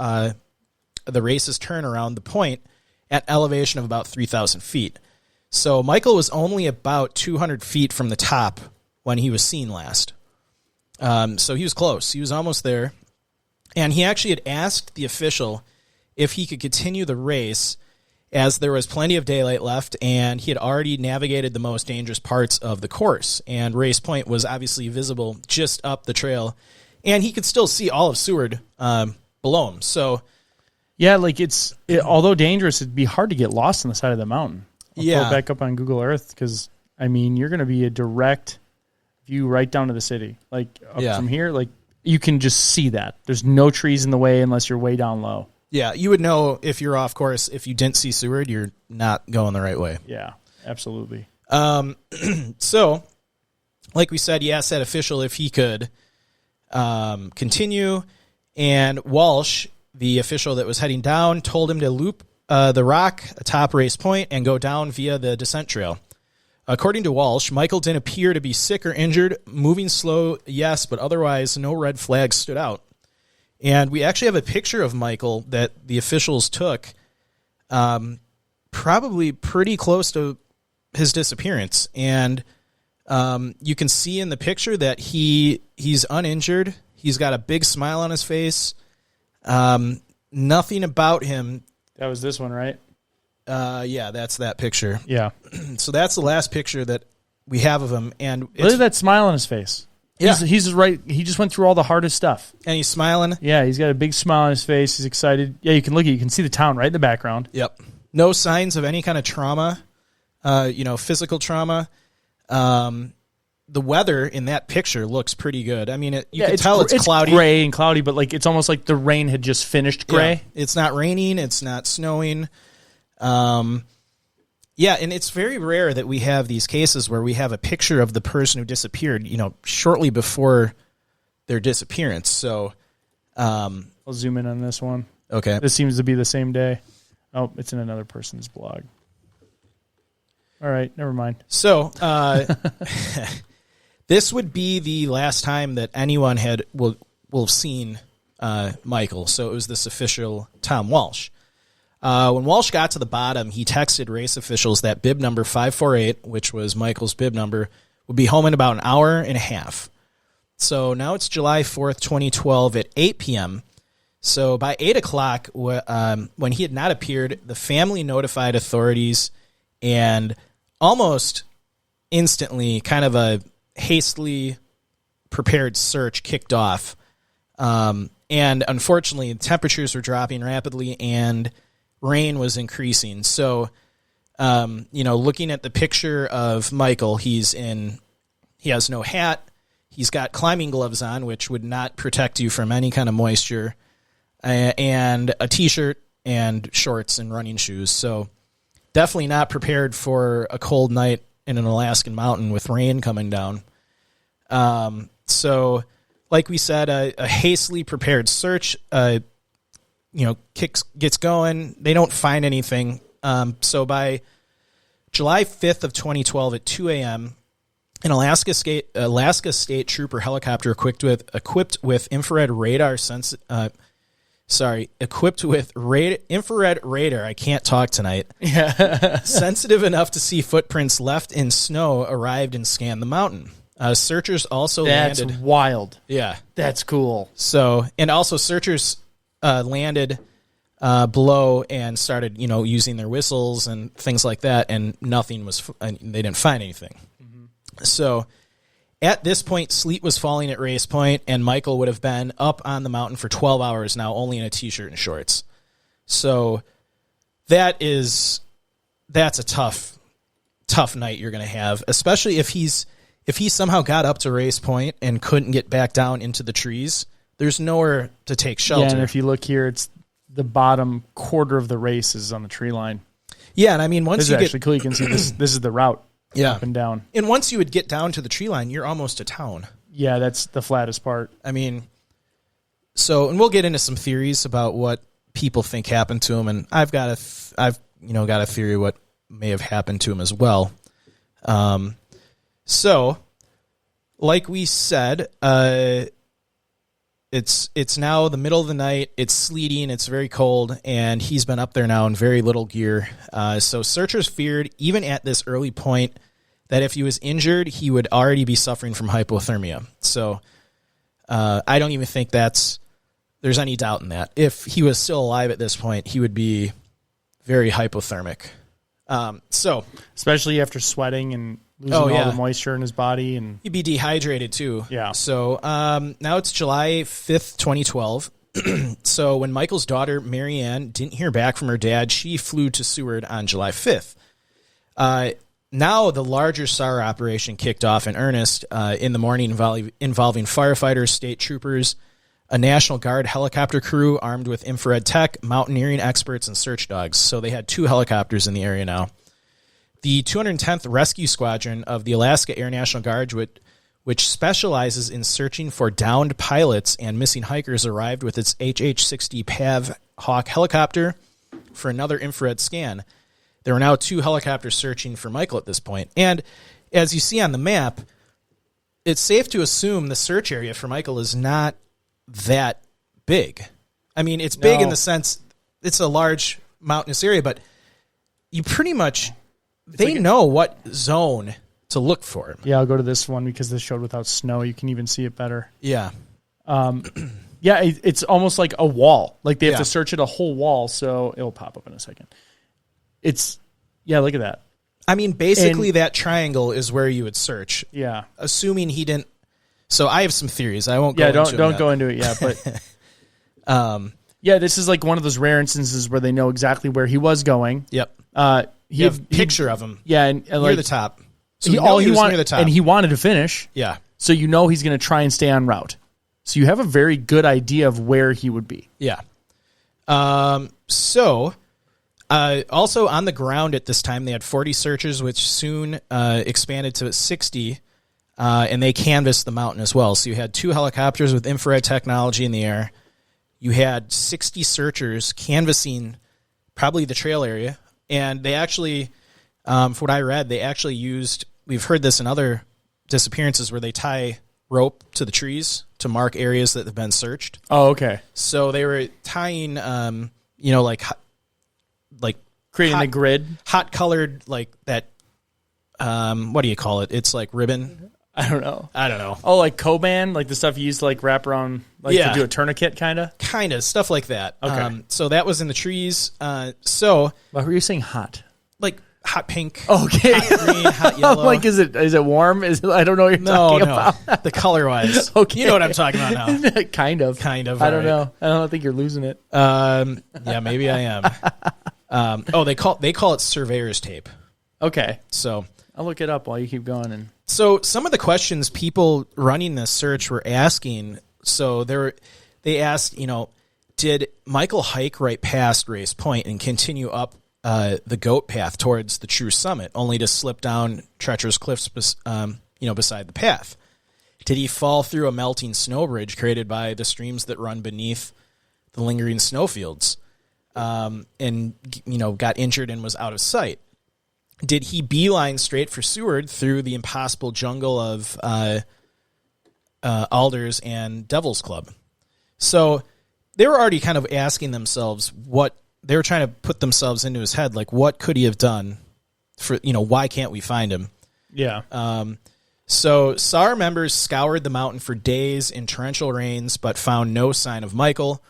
the race's turn around the point at elevation of about 3,000 feet. So Michael was only about 200 feet from the top when he was seen last. So he was close. He was almost there. And he actually had asked the official if he could continue the race as there was plenty of daylight left, and he had already navigated the most dangerous parts of the course. And Race Point was obviously visible just up the trail, and he could still see all of Seward below him. So, yeah, like although dangerous, it'd be hard to get lost on the side of the mountain. I'll pull it back up on Google Earth because, I mean, you're going to be a direct view right down to the city. Like, up from here, like, you can just see that. There's no trees in the way unless you're way down low. Yeah, you would know if you're off course. If you didn't see Seward, you're not going the right way. Yeah, absolutely. So, like we said, he asked that official if he could continue, and Walsh, the official that was heading down, told him to loop the rock atop Race Point and go down via the descent trail. According to Walsh, Michael didn't appear to be sick or injured, moving slow, yes, but otherwise no red flags stood out. And we actually have a picture of Michael that the officials took probably pretty close to his disappearance. And you can see in the picture that he's uninjured. He's got a big smile on his face. Nothing about him. That was this one, right? Yeah, that's that picture. Yeah. So that's the last picture that we have of him. And look at that smile on his face. Yeah. He's right. He just went through all the hardest stuff. And he's smiling. Yeah, he's got a big smile on his face. He's excited. Yeah, you can see the town right in the background. Yep. No signs of any kind of trauma, physical trauma. The weather in that picture looks pretty good. I mean, you can tell it's cloudy. It's gray and cloudy, but like it's almost like the rain had just finished gray. Yeah. It's not raining. It's not snowing. Yeah, and it's very rare that we have these cases where we have a picture of the person who disappeared, shortly before their disappearance. So, I'll zoom in on this one. Okay. This seems to be the same day. Oh, it's in another person's blog. All right, never mind. So, this would be the last time that anyone will have seen Michael. So it was this official Tom Walsh. When Walsh got to the bottom, he texted race officials that bib number 548, which was Michael's bib number, would be home in about an hour and a half. So now it's July 4th, 2012 at 8 p.m. So by 8 o'clock, when he had not appeared, the family notified authorities, and almost instantly kind of a hastily prepared search kicked off. And unfortunately, temperatures were dropping rapidly and rain was increasing. So, looking at the picture of Michael, he has no hat. He's got climbing gloves on, which would not protect you from any kind of moisture, and a T-shirt and shorts and running shoes. So definitely not prepared for a cold night in an Alaskan mountain with rain coming down. So like we said, a hastily prepared search, gets going. They don't find anything. So by July 5th of 2012 at 2 a.m., an Alaska State Trooper helicopter equipped with infrared radar infrared radar. I can't talk tonight. Yeah. Sensitive enough to see footprints left in snow arrived and scanned the mountain. Searchers also landed. That's wild. Yeah. That's cool. So, and also searchers landed below and started, using their whistles and things like that, and they didn't find anything. So at this point, sleet was falling at race point, and Michael would have been up on the mountain for 12 hours now, only in a T-shirt and shorts. So that's a tough night you're going to have, especially if he somehow got up to race point and couldn't get back down into the trees. There's nowhere to take shelter. Yeah, and if you look here, it's the bottom quarter of the race is on the tree line. Yeah, and I mean, once this is actually cool. You can see this is the route. Yeah. Up and down. And once you would get down to the tree line, you're almost to town. Yeah, that's the flattest part. I mean, and we'll get into some theories about what people think happened to him, and I've got a theory what may have happened to him as well. So, like we said, it's now the middle of the night. It's sleeting. It's very cold, and he's been up there now in very little gear. So searchers feared, even at this early point, that if he was injured, he would already be suffering from hypothermia. So I don't even think there's any doubt in that. If he was still alive at this point, he would be very hypothermic. So especially after sweating and losing all the moisture in his body, and he'd be dehydrated too. Yeah. So now it's July 5th, 2012. So when Michael's daughter, Marianne, didn't hear back from her dad, she flew to Seward on July 5th. Now the larger Sara operation kicked off in earnest in the morning, involving firefighters, state troopers, a National Guard helicopter crew armed with infrared tech, mountaineering experts, and search dogs. So they had 2 helicopters in the area now. The 210th Rescue Squadron of the Alaska Air National Guard, which specializes in searching for downed pilots and missing hikers, arrived with its HH-60 PAV Hawk helicopter for another infrared scan. There are now 2 helicopters searching for Michael at this point. And as you see on the map, it's safe to assume the search area for Michael is not that big. I mean, it's big in the sense it's a large mountainous area, but you pretty much... They know what zone to look for. Yeah, I'll go to this one because this showed without snow. You can even see it better. Yeah. Yeah, it's almost like a wall. Like they have to search it a whole wall, so it'll pop up in a second. Look at that. I mean, basically that triangle is where you would search. Yeah. Assuming he didn't. So I have some theories. I won't go into it. Don't go into it yet, but this is like one of those rare instances where they know exactly where he was going. Yep. He have a picture of him. Yeah, and near the top. So he wanted near the top. And he wanted to finish. Yeah. So you know he's going to try and stay on route. So you have a very good idea of where he would be. Yeah. Also on the ground at this time, they had 40 searchers, which soon expanded to 60, and they canvassed the mountain as well. So you had 2 helicopters with infrared technology in the air. You had 60 searchers canvassing probably the trail area. And they actually, from what I read, they actually used, we've heard this in other disappearances where they tie rope to the trees to mark areas that have been searched. Oh, okay. So they were tying, like Creating the grid. hot colored, like that. What do you call it? It's like ribbon. I don't know. Oh, like Coban, like the stuff you used to like wrap around, like to do a tourniquet, kind of stuff like that. Okay. So that was in the trees. So What were you saying? Hot. like hot pink, Okay. hot green, hot yellow. Like, is it warm? I don't know what you're talking about. The color wise. Okay. You know what I'm talking about now. Kind of. Kind of. I don't all right. know. I don't think you're losing it. Yeah, maybe I am. They call it surveyor's tape. Okay. So I'll look it up while you keep going. And So some of the questions people running this search were asking, so they asked, did Michael hike right past Race Point and continue up the goat path towards the true summit, only to slip down treacherous cliffs, beside the path? Did he fall through a melting snow bridge created by the streams that run beneath the lingering snowfields, and got injured and was out of sight? Did he beeline straight for Seward through the impossible jungle of alders and Devil's Club? So they were already kind of asking themselves they were trying to put themselves into his head, like, what could he have done for, why can't we find him? yeah. So SAR members scoured the mountain for days in torrential rains, but found no sign of Michael.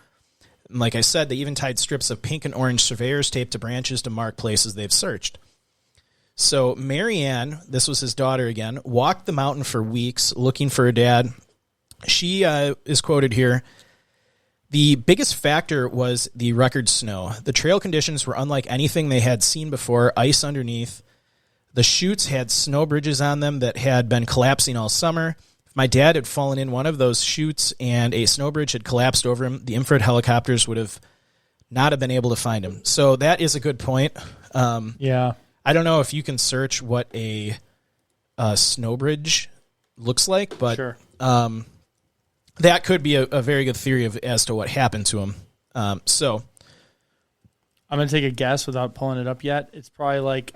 And like I said, they even tied strips of pink and orange surveyor's tape to branches to mark places they've searched. So Marianne, this was his daughter again, walked the mountain for weeks looking for her dad. She is quoted here. The biggest factor was the record snow. The trail conditions were unlike anything they had seen before, ice underneath. The chutes had snow bridges on them that had been collapsing all summer. If my dad had fallen in one of those chutes and a snow bridge had collapsed over him, the infrared helicopters would have not have been able to find him. So that is a good point. Yeah. I don't know if you can search what a snow bridge looks like, but Sure. that could be a very good theory as to what happened to him. So I'm going to take a guess without pulling it up yet. It's probably like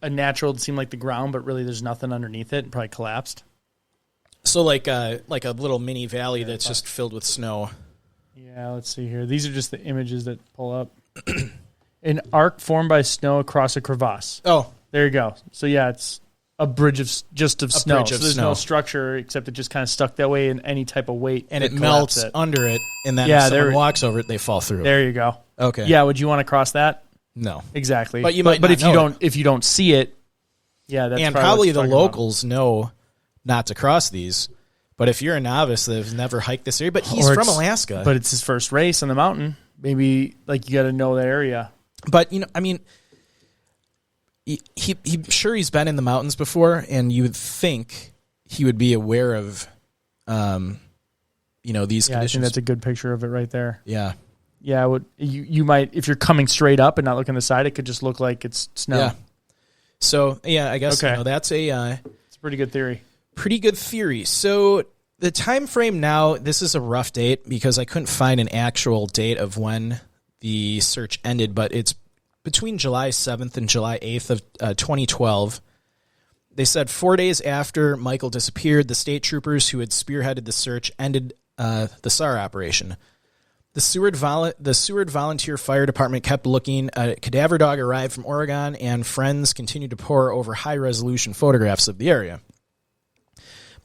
a natural, it seemed like the ground, but really there's nothing underneath it. It probably collapsed. So like a little mini valley that's just filled with snow. Yeah, let's see here. These are just the images that pull up. An arc formed by snow across a crevasse. Oh, There you go. So yeah, it's a bridge of snow. bridge of so there's snow. no structure except it just kind of stuck that way in any type of weight. and that it melts collapse it. under it, and then Yeah, if someone there- walks over it, they fall through. There you go. Okay. Yeah, would you want to cross that? No. Exactly. But you might But not if you know don't, if you don't see it, yeah, that's and what probably you're the talking about. locals know not to cross these. But if you're a novice that has never hiked this area, but he's Or from it's- Alaska. But it's his first race on the mountain. Maybe like you got to know that area. But I mean, he sure he's been in the mountains before, and you would think he would be aware of, these Yeah, I think conditions. that's a good picture of it right there. Yeah, Yeah, you might, if you're coming straight up and not looking the side, it could just look like it's snow. yeah. So yeah, I guess Okay. that's a It's a pretty good theory. pretty good theory. So the time frame now, this is a rough date because I couldn't find an actual date of when the search ended, but it's between July 7th and July 8th of 2012. They said 4 days after Michael disappeared, the state troopers who had spearheaded the search ended the Sara operation. The Seward Volunteer Fire Department kept looking. A cadaver dog arrived from Oregon, and friends continued to pore over high-resolution photographs of the area.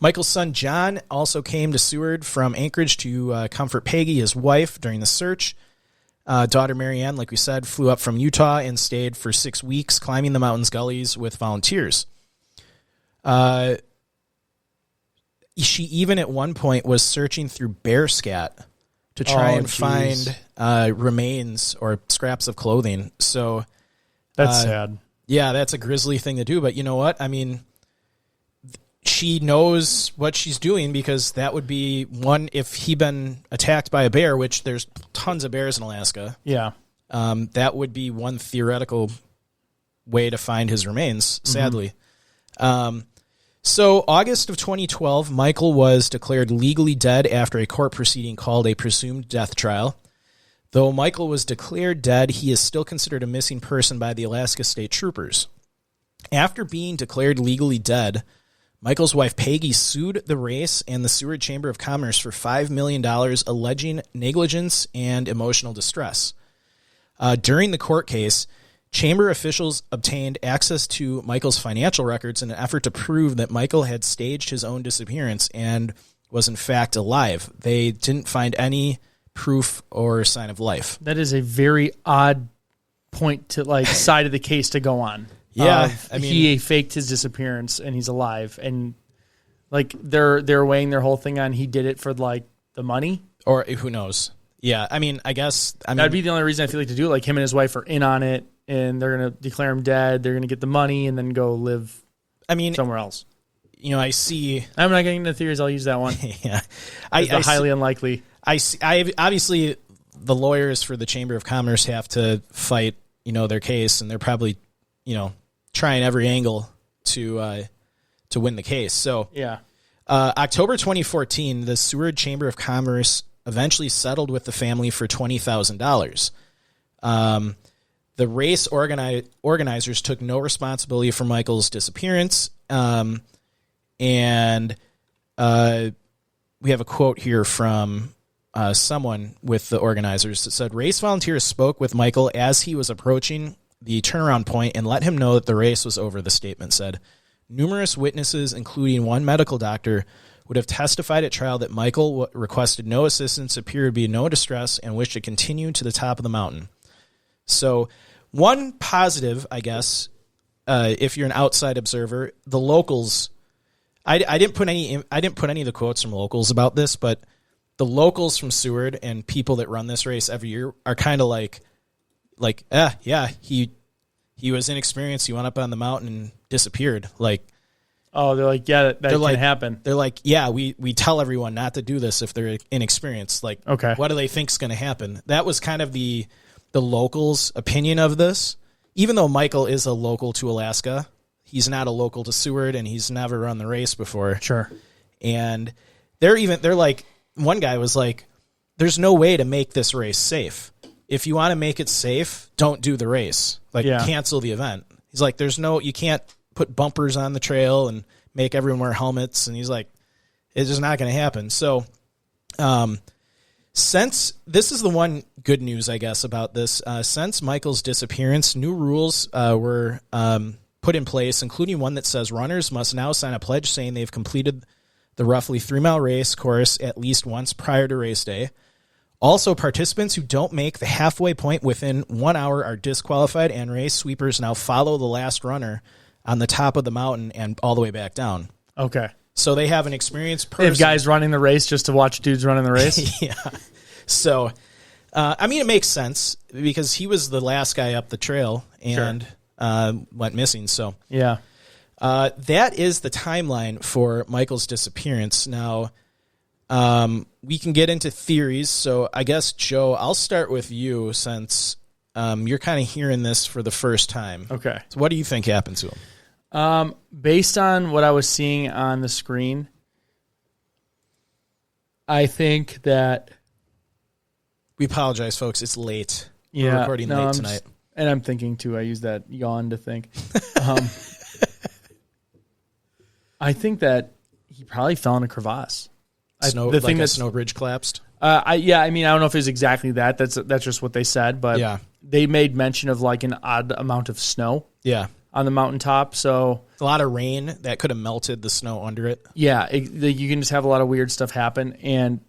Michael's son, John, also came to Seward from Anchorage to comfort Peggy, his wife, during the search. Daughter Marianne, like we said, flew up from Utah and stayed for 6 weeks, climbing the mountain's gullies with volunteers. She even at one point was searching through bear scat to try and geez. find remains or scraps of clothing. So That's sad. yeah, that's a grisly thing to do. But you know what? I mean, she knows what she's doing because that would be one, if he'd been attacked by a bear, which there's tons of bears in Alaska, Yeah. that would be one theoretical way to find his remains, sadly. So August of 2012, Michael was declared legally dead after a court proceeding called a presumed death trial. Though Michael was declared dead, he is still considered a missing person by the Alaska State Troopers. After being declared legally dead, Michael's wife Peggy sued the race and the Seward Chamber of Commerce for $5 million, alleging negligence and emotional distress. During the court case, chamber officials obtained access to Michael's financial records in an effort to prove that Michael had staged his own disappearance and was in fact alive. They didn't find any proof or sign of life. That is a very odd point to like side of the case to go on. Yeah, I mean, he faked his disappearance and he's alive, and like they're weighing their whole thing on he did it for like the money, or who knows. Yeah, I mean, I guess that'd be the only reason I feel like to do it. Like him and his wife are in on it, and they're gonna declare him dead. They're gonna get the money and then go live. Somewhere else. You know, I see. I'm not getting into theories. I'll use that one. Yeah, I highly unlikely. I obviously the lawyers for the Chamber of Commerce have to fight, their case, and they're probably, trying every angle to win the case. So yeah, October 2014, the Seward Chamber of Commerce eventually settled with the family for $20,000. The race organizers took no responsibility for Michael's disappearance, and we have a quote here from someone with the organizers that said, race volunteers spoke with Michael as he was approaching the turnaround point and let him know that the race was over, the statement said. Numerous witnesses, including one medical doctor, would have testified at trial that Michael requested no assistance, appeared to be in no distress, and wished to continue to the top of the mountain. So one positive, I guess, if you're an outside observer, the locals, I didn't put any of the quotes from locals about this, but the locals from Seward and people that run this race every year are kind of yeah, he was inexperienced. He went up on the mountain and disappeared. Like, oh, they're like, yeah, that can happen. They're like, yeah, we tell everyone not to do this if they're inexperienced. Like, okay, what do they think's going to happen? That was kind of the locals' opinion of this. Even though Michael is a local to Alaska, he's not a local to Seward, and he's never run the race before. Sure. And they're like, one guy was like, there's no way to make this race safe. If you want to make it safe, don't do the race. Cancel the event. He's like, you can't put bumpers on the trail and make everyone wear helmets. And he's like, it's just not going to happen. So, since this is the one good news, I guess, about this, since Michael's disappearance, new rules were put in place, including one that says runners must now sign a pledge saying they've completed the roughly 3-mile race course at least once prior to race day. Also, participants who don't make the halfway point within 1 hour are disqualified, and race sweepers now follow the last runner on the top of the mountain and all the way back down. Okay. So they have an experienced person. They have guys running the race just to watch dudes running the race? Yeah. So, it makes sense because he was the last guy up the trail and went missing. So, yeah. That is the timeline for Michael's disappearance. Now, we can get into theories. So I guess, Joe, I'll start with you since you're kind of hearing this for the first time. Okay. So what do you think happened to him? Based on what I was seeing on the screen, I think that... We apologize, folks. It's late. Yeah, we're recording late tonight. And I'm thinking, too. I use that yawn to think. I think that he probably fell in a crevasse. A snow bridge collapsed? I don't know if it was exactly that. That's just what they said. But they made mention of like an odd amount of snow on the mountaintop. So a lot of rain that could have melted the snow under it. Yeah, you can just have a lot of weird stuff happen. And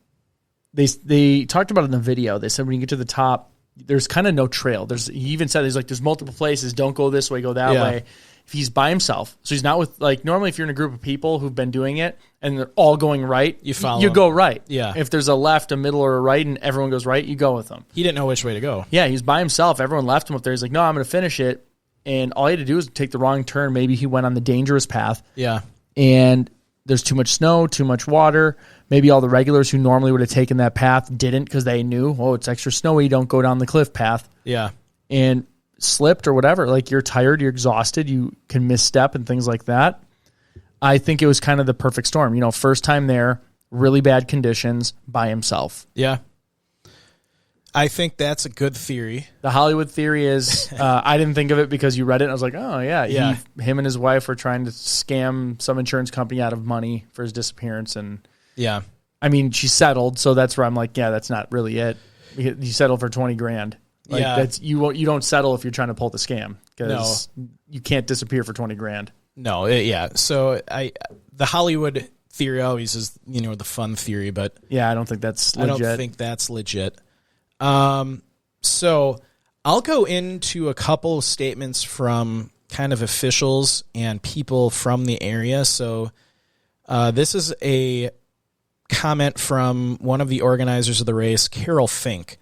they talked about it in the video. They said when you get to the top, there's kind of no trail. He even said there's multiple places. Don't go this way, go that way. If he's by himself, so he's not with normally if you're in a group of people who've been doing it and they're all going right, you go right. Yeah. If there's a left, a middle, or a right, and everyone goes right, you go with them. He didn't know which way to go. Yeah, he's by himself. Everyone left him up there. He's like, no, I'm going to finish it. And all he had to do was take the wrong turn. Maybe he went on the dangerous path. Yeah. And there's too much snow, too much water. Maybe all the regulars who normally would have taken that path didn't because they knew, it's extra snowy. Don't go down the cliff path. Yeah. And slipped or whatever. Like, you're tired, you're exhausted, you can misstep and things like that. I think it was kind of the perfect storm. First time there, really bad conditions, by himself. Yeah. I think that's a good theory. The Hollywood theory is, I didn't think of it because you read it and I was like, oh yeah. Him and his wife were trying to scam some insurance company out of money for his disappearance. And yeah, I mean, she settled. So that's where I'm like, yeah, that's not really it. You settled for $20,000. Like Yeah. that's you don't settle if you're trying to pull the scam because you can't disappear for $20,000. No, yeah. So the Hollywood theory always is, the fun theory, but Yeah, I don't think that's legit. I don't think that's legit. So I'll go into a couple statements from kind of officials and people from the area. So this is a comment from one of the organizers of the race, Carol Fink.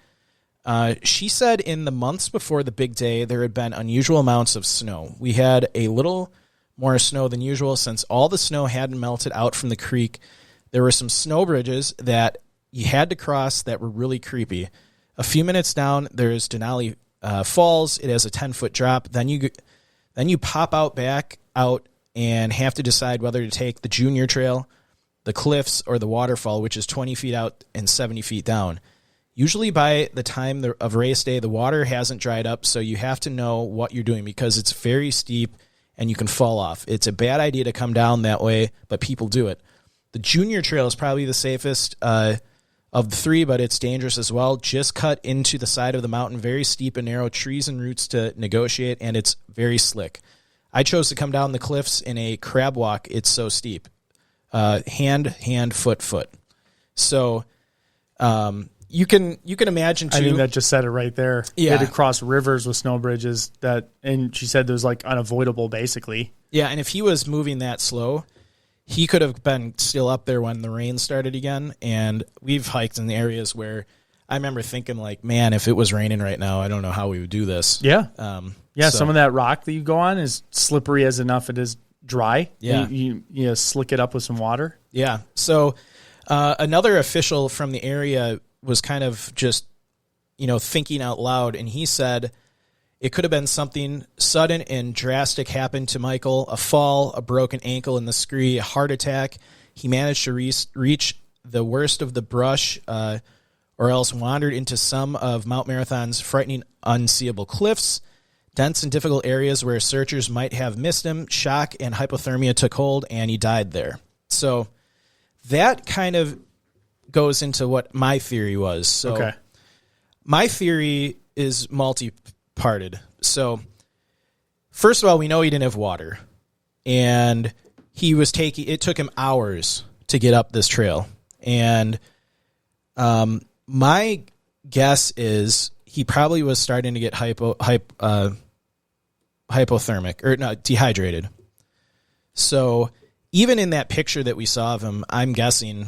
She said in the months before the big day, there had been unusual amounts of snow. We had a little more snow than usual since all the snow hadn't melted out from the creek. There were some snow bridges that you had to cross that were really creepy. A few minutes down, there's Denali Falls. It has a 10-foot drop. Then you pop out back out and have to decide whether to take the junior trail, the cliffs, or the waterfall, which is 20 feet out and 70 feet down. Usually by the time of race day, the water hasn't dried up, so you have to know what you're doing because it's very steep and you can fall off. It's a bad idea to come down that way, but people do it. The junior trail is probably the safest of the three, but it's dangerous as well. Just cut into the side of the mountain, very steep and narrow, trees and roots to negotiate, and it's very slick. I chose to come down the cliffs in a crab walk. It's so steep. Hand, foot. So you can imagine too. I think that just said it right there. Yeah. They had to cross rivers with snow bridges and she said it was like unavoidable basically. Yeah, and if he was moving that slow, he could have been still up there when the rain started again. And we've hiked in the areas where I remember thinking like, man, if it was raining right now, I don't know how we would do this. Yeah. So- some of that rock that you go on is slippery as enough it is dry. Yeah. You slick it up with some water. Yeah. So another official from the area was kind of just, thinking out loud. And he said it could have been something sudden and drastic happened to Michael, a fall, a broken ankle in the scree, a heart attack. He managed to reach the worst of the brush or else wandered into some of Mount Marathon's frightening, unseeable cliffs, dense and difficult areas where searchers might have missed him. Shock and hypothermia took hold, and he died there. So that kind of goes into what my theory was. So Okay. My theory is multi-parted. So first of all, we know he didn't have water, and it took him hours to get up this trail. And my guess is he probably was starting to get hypothermic or no, dehydrated. So even in that picture that we saw of him, I'm guessing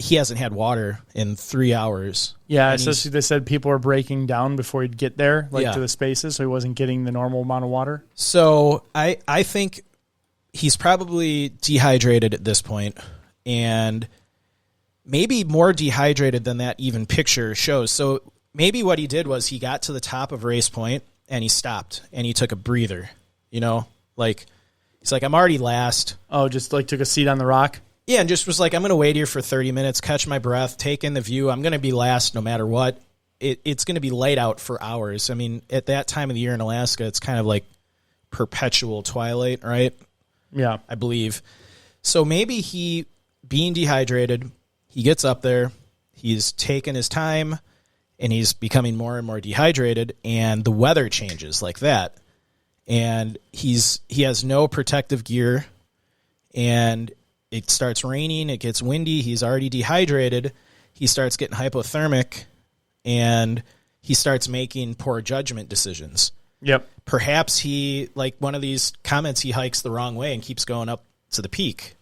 he hasn't had water in 3 hours. Yeah, And especially they said people were breaking down before he'd get there, Yeah. to the spaces, so he wasn't getting the normal amount of water. So I think he's probably dehydrated at this point, and maybe more dehydrated than that even picture shows. So maybe what he did was he got to the top of Race Point and he stopped and he took a breather. Like he's like, I'm already last. Oh, just like took a seat on the rock? Yeah, and just was like, I'm going to wait here for 30 minutes, catch my breath, take in the view. I'm going to be last no matter what. It's going to be light out for hours. I mean, at that time of the year in Alaska, it's kind of like perpetual twilight, right? Yeah. I believe. So maybe he, being dehydrated, he gets up there, he's taken his time, and he's becoming more and more dehydrated, and the weather changes like that. And he has no protective gear, and it starts raining, it gets windy, he's already dehydrated, he starts getting hypothermic, and he starts making poor judgment decisions. Yep. Perhaps he, like one of these comments, he hikes the wrong way and keeps going up to the peak.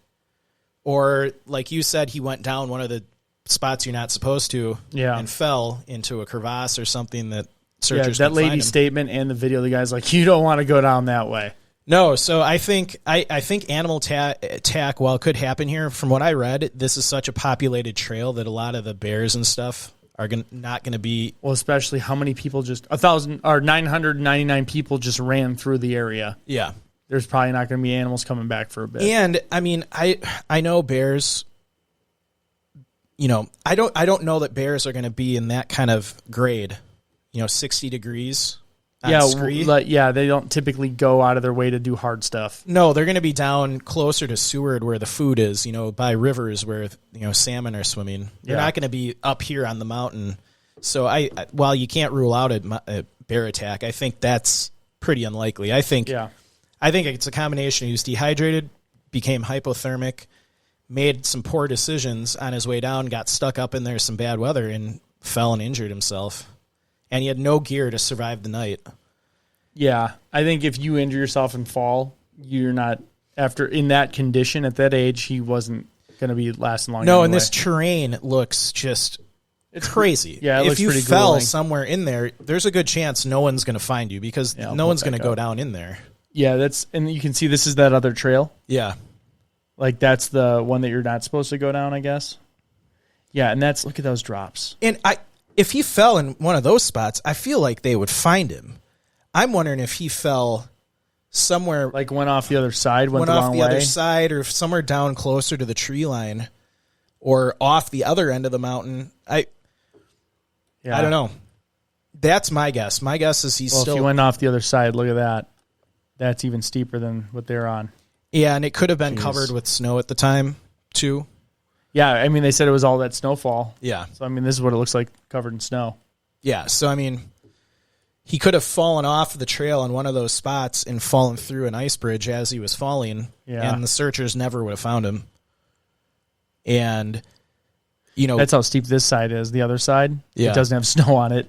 Or, like you said, he went down one of the spots you're not supposed to and fell into a crevasse or something that searchers that could find him. lady's statement and the video, the guy's like, you don't want to go down that way. No, so I think animal attack, while it could happen here, from what I read, this is such a populated trail that a lot of the bears and stuff are not going to be. Well, especially how many people 999 people just ran through the area. Yeah. There's probably not going to be animals coming back for a bit. And I mean, I know bears, I don't know that bears are going to be in that kind of grade, 60 degrees. Yeah, they don't typically go out of their way to do hard stuff. No, they're going to be down closer to Seward where the food is, by rivers where, salmon are swimming. They're not going to be up here on the mountain So while you can't rule out a bear attack, I think that's pretty unlikely. I think it's a combination. He was dehydrated, became hypothermic, made some poor decisions on his way down, got stuck up in there some bad weather, and fell and injured himself. And he had no gear to survive the night. Yeah, I think if you injure yourself and fall, you're not in that condition at that age. He wasn't going to be lasting long. No, anyway. and this terrain looks just it's crazy. Yeah, it if looks you pretty fell grueling. somewhere in there, there's a good chance no one's going to find you because no one's going to go down in there. Yeah, and you can see this is that other trail. Yeah. Like that's the one that you're not supposed to go down, I guess. Yeah, and look at those drops. And if he fell in one of those spots, I feel like they would find him. I'm wondering if he fell somewhere, like went off the other side, went the off wrong the way. other side, or somewhere down closer to the tree line, or off the other end of the mountain. I don't know. That's my guess. My guess is If he went off the other side, look at that. That's even steeper than what they're on. Yeah, and it could have been covered with snow at the time, too. Yeah, I mean, they said it was all that snowfall. Yeah. So, I mean, this is what it looks like covered in snow. Yeah, so, I mean, he could have fallen off the trail in one of those spots and fallen through an ice bridge as he was falling, and the searchers never would have found him. And, that's how steep this side is. The other side, it doesn't have snow on it.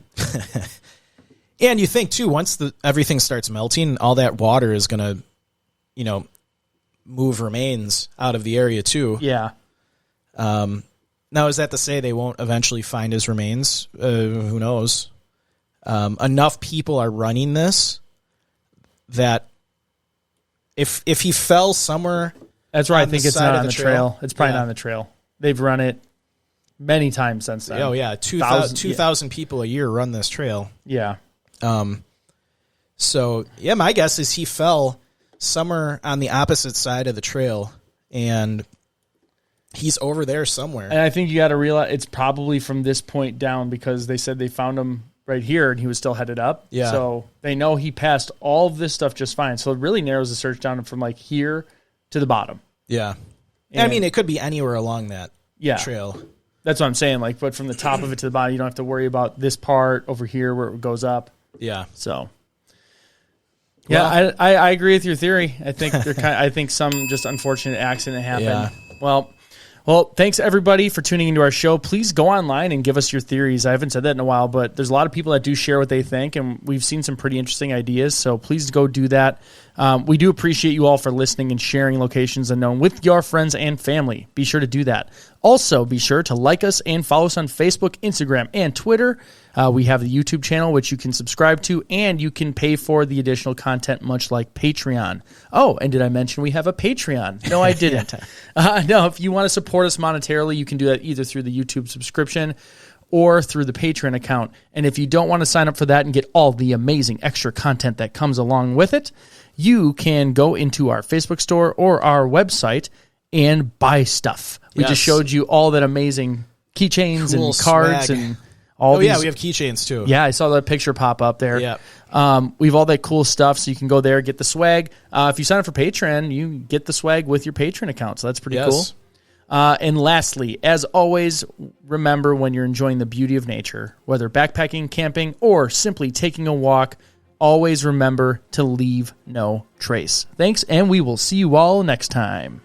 And you think, too, once everything starts melting, all that water is going to, move remains out of the area, too. Yeah. Now, is that to say they won't eventually find his remains? Who knows? Enough people are running this that if he fell somewhere, that's right. I think it's not on the trail. It's probably not on the trail. They've run it many times since then. Oh yeah, 2,000 people a year run this trail. Yeah. So yeah, my guess is he fell somewhere on the opposite side of the trail, and he's over there somewhere. And I think you got to realize it's probably from this point down because they said they found him right here and he was still headed up. Yeah. So they know he passed all of this stuff just fine. So it really narrows the search down from like here to the bottom. Yeah. And I mean, it could be anywhere along that trail. That's what I'm saying. Like, but from the top of it to the bottom, you don't have to worry about this part over here where it goes up. Yeah. So. Yeah, I agree with your theory. I think I think some just unfortunate accident happened. Yeah. Well, thanks everybody for tuning into our show. Please go online and give us your theories. I haven't said that in a while, but there's a lot of people that do share what they think, and we've seen some pretty interesting ideas. So please go do that. We do appreciate you all for listening and sharing locations unknown with your friends and family. Be sure to do that. Also, be sure to like us and follow us on Facebook, Instagram, and Twitter. We have the YouTube channel, which you can subscribe to, and you can pay for the additional content, much like Patreon. Oh, and did I mention we have a Patreon? No, I didn't. No, if you want to support us monetarily, you can do that either through the YouTube subscription or through the Patreon account. And if you don't want to sign up for that and get all the amazing extra content that comes along with it, you can go into our Facebook store or our website and buy stuff. We just showed you all that amazing keychains Cool and cards swag. and all these. Yeah, we have keychains too. Yeah, I saw that picture pop up there. Yeah. We have all that cool stuff, so you can go there, get the swag. If you sign up for Patreon, you get the swag with your Patreon account, so that's pretty cool. And lastly, as always, remember when you're enjoying the beauty of nature, whether backpacking, camping, or simply taking a walk, always remember to leave no trace. Thanks, and we will see you all next time.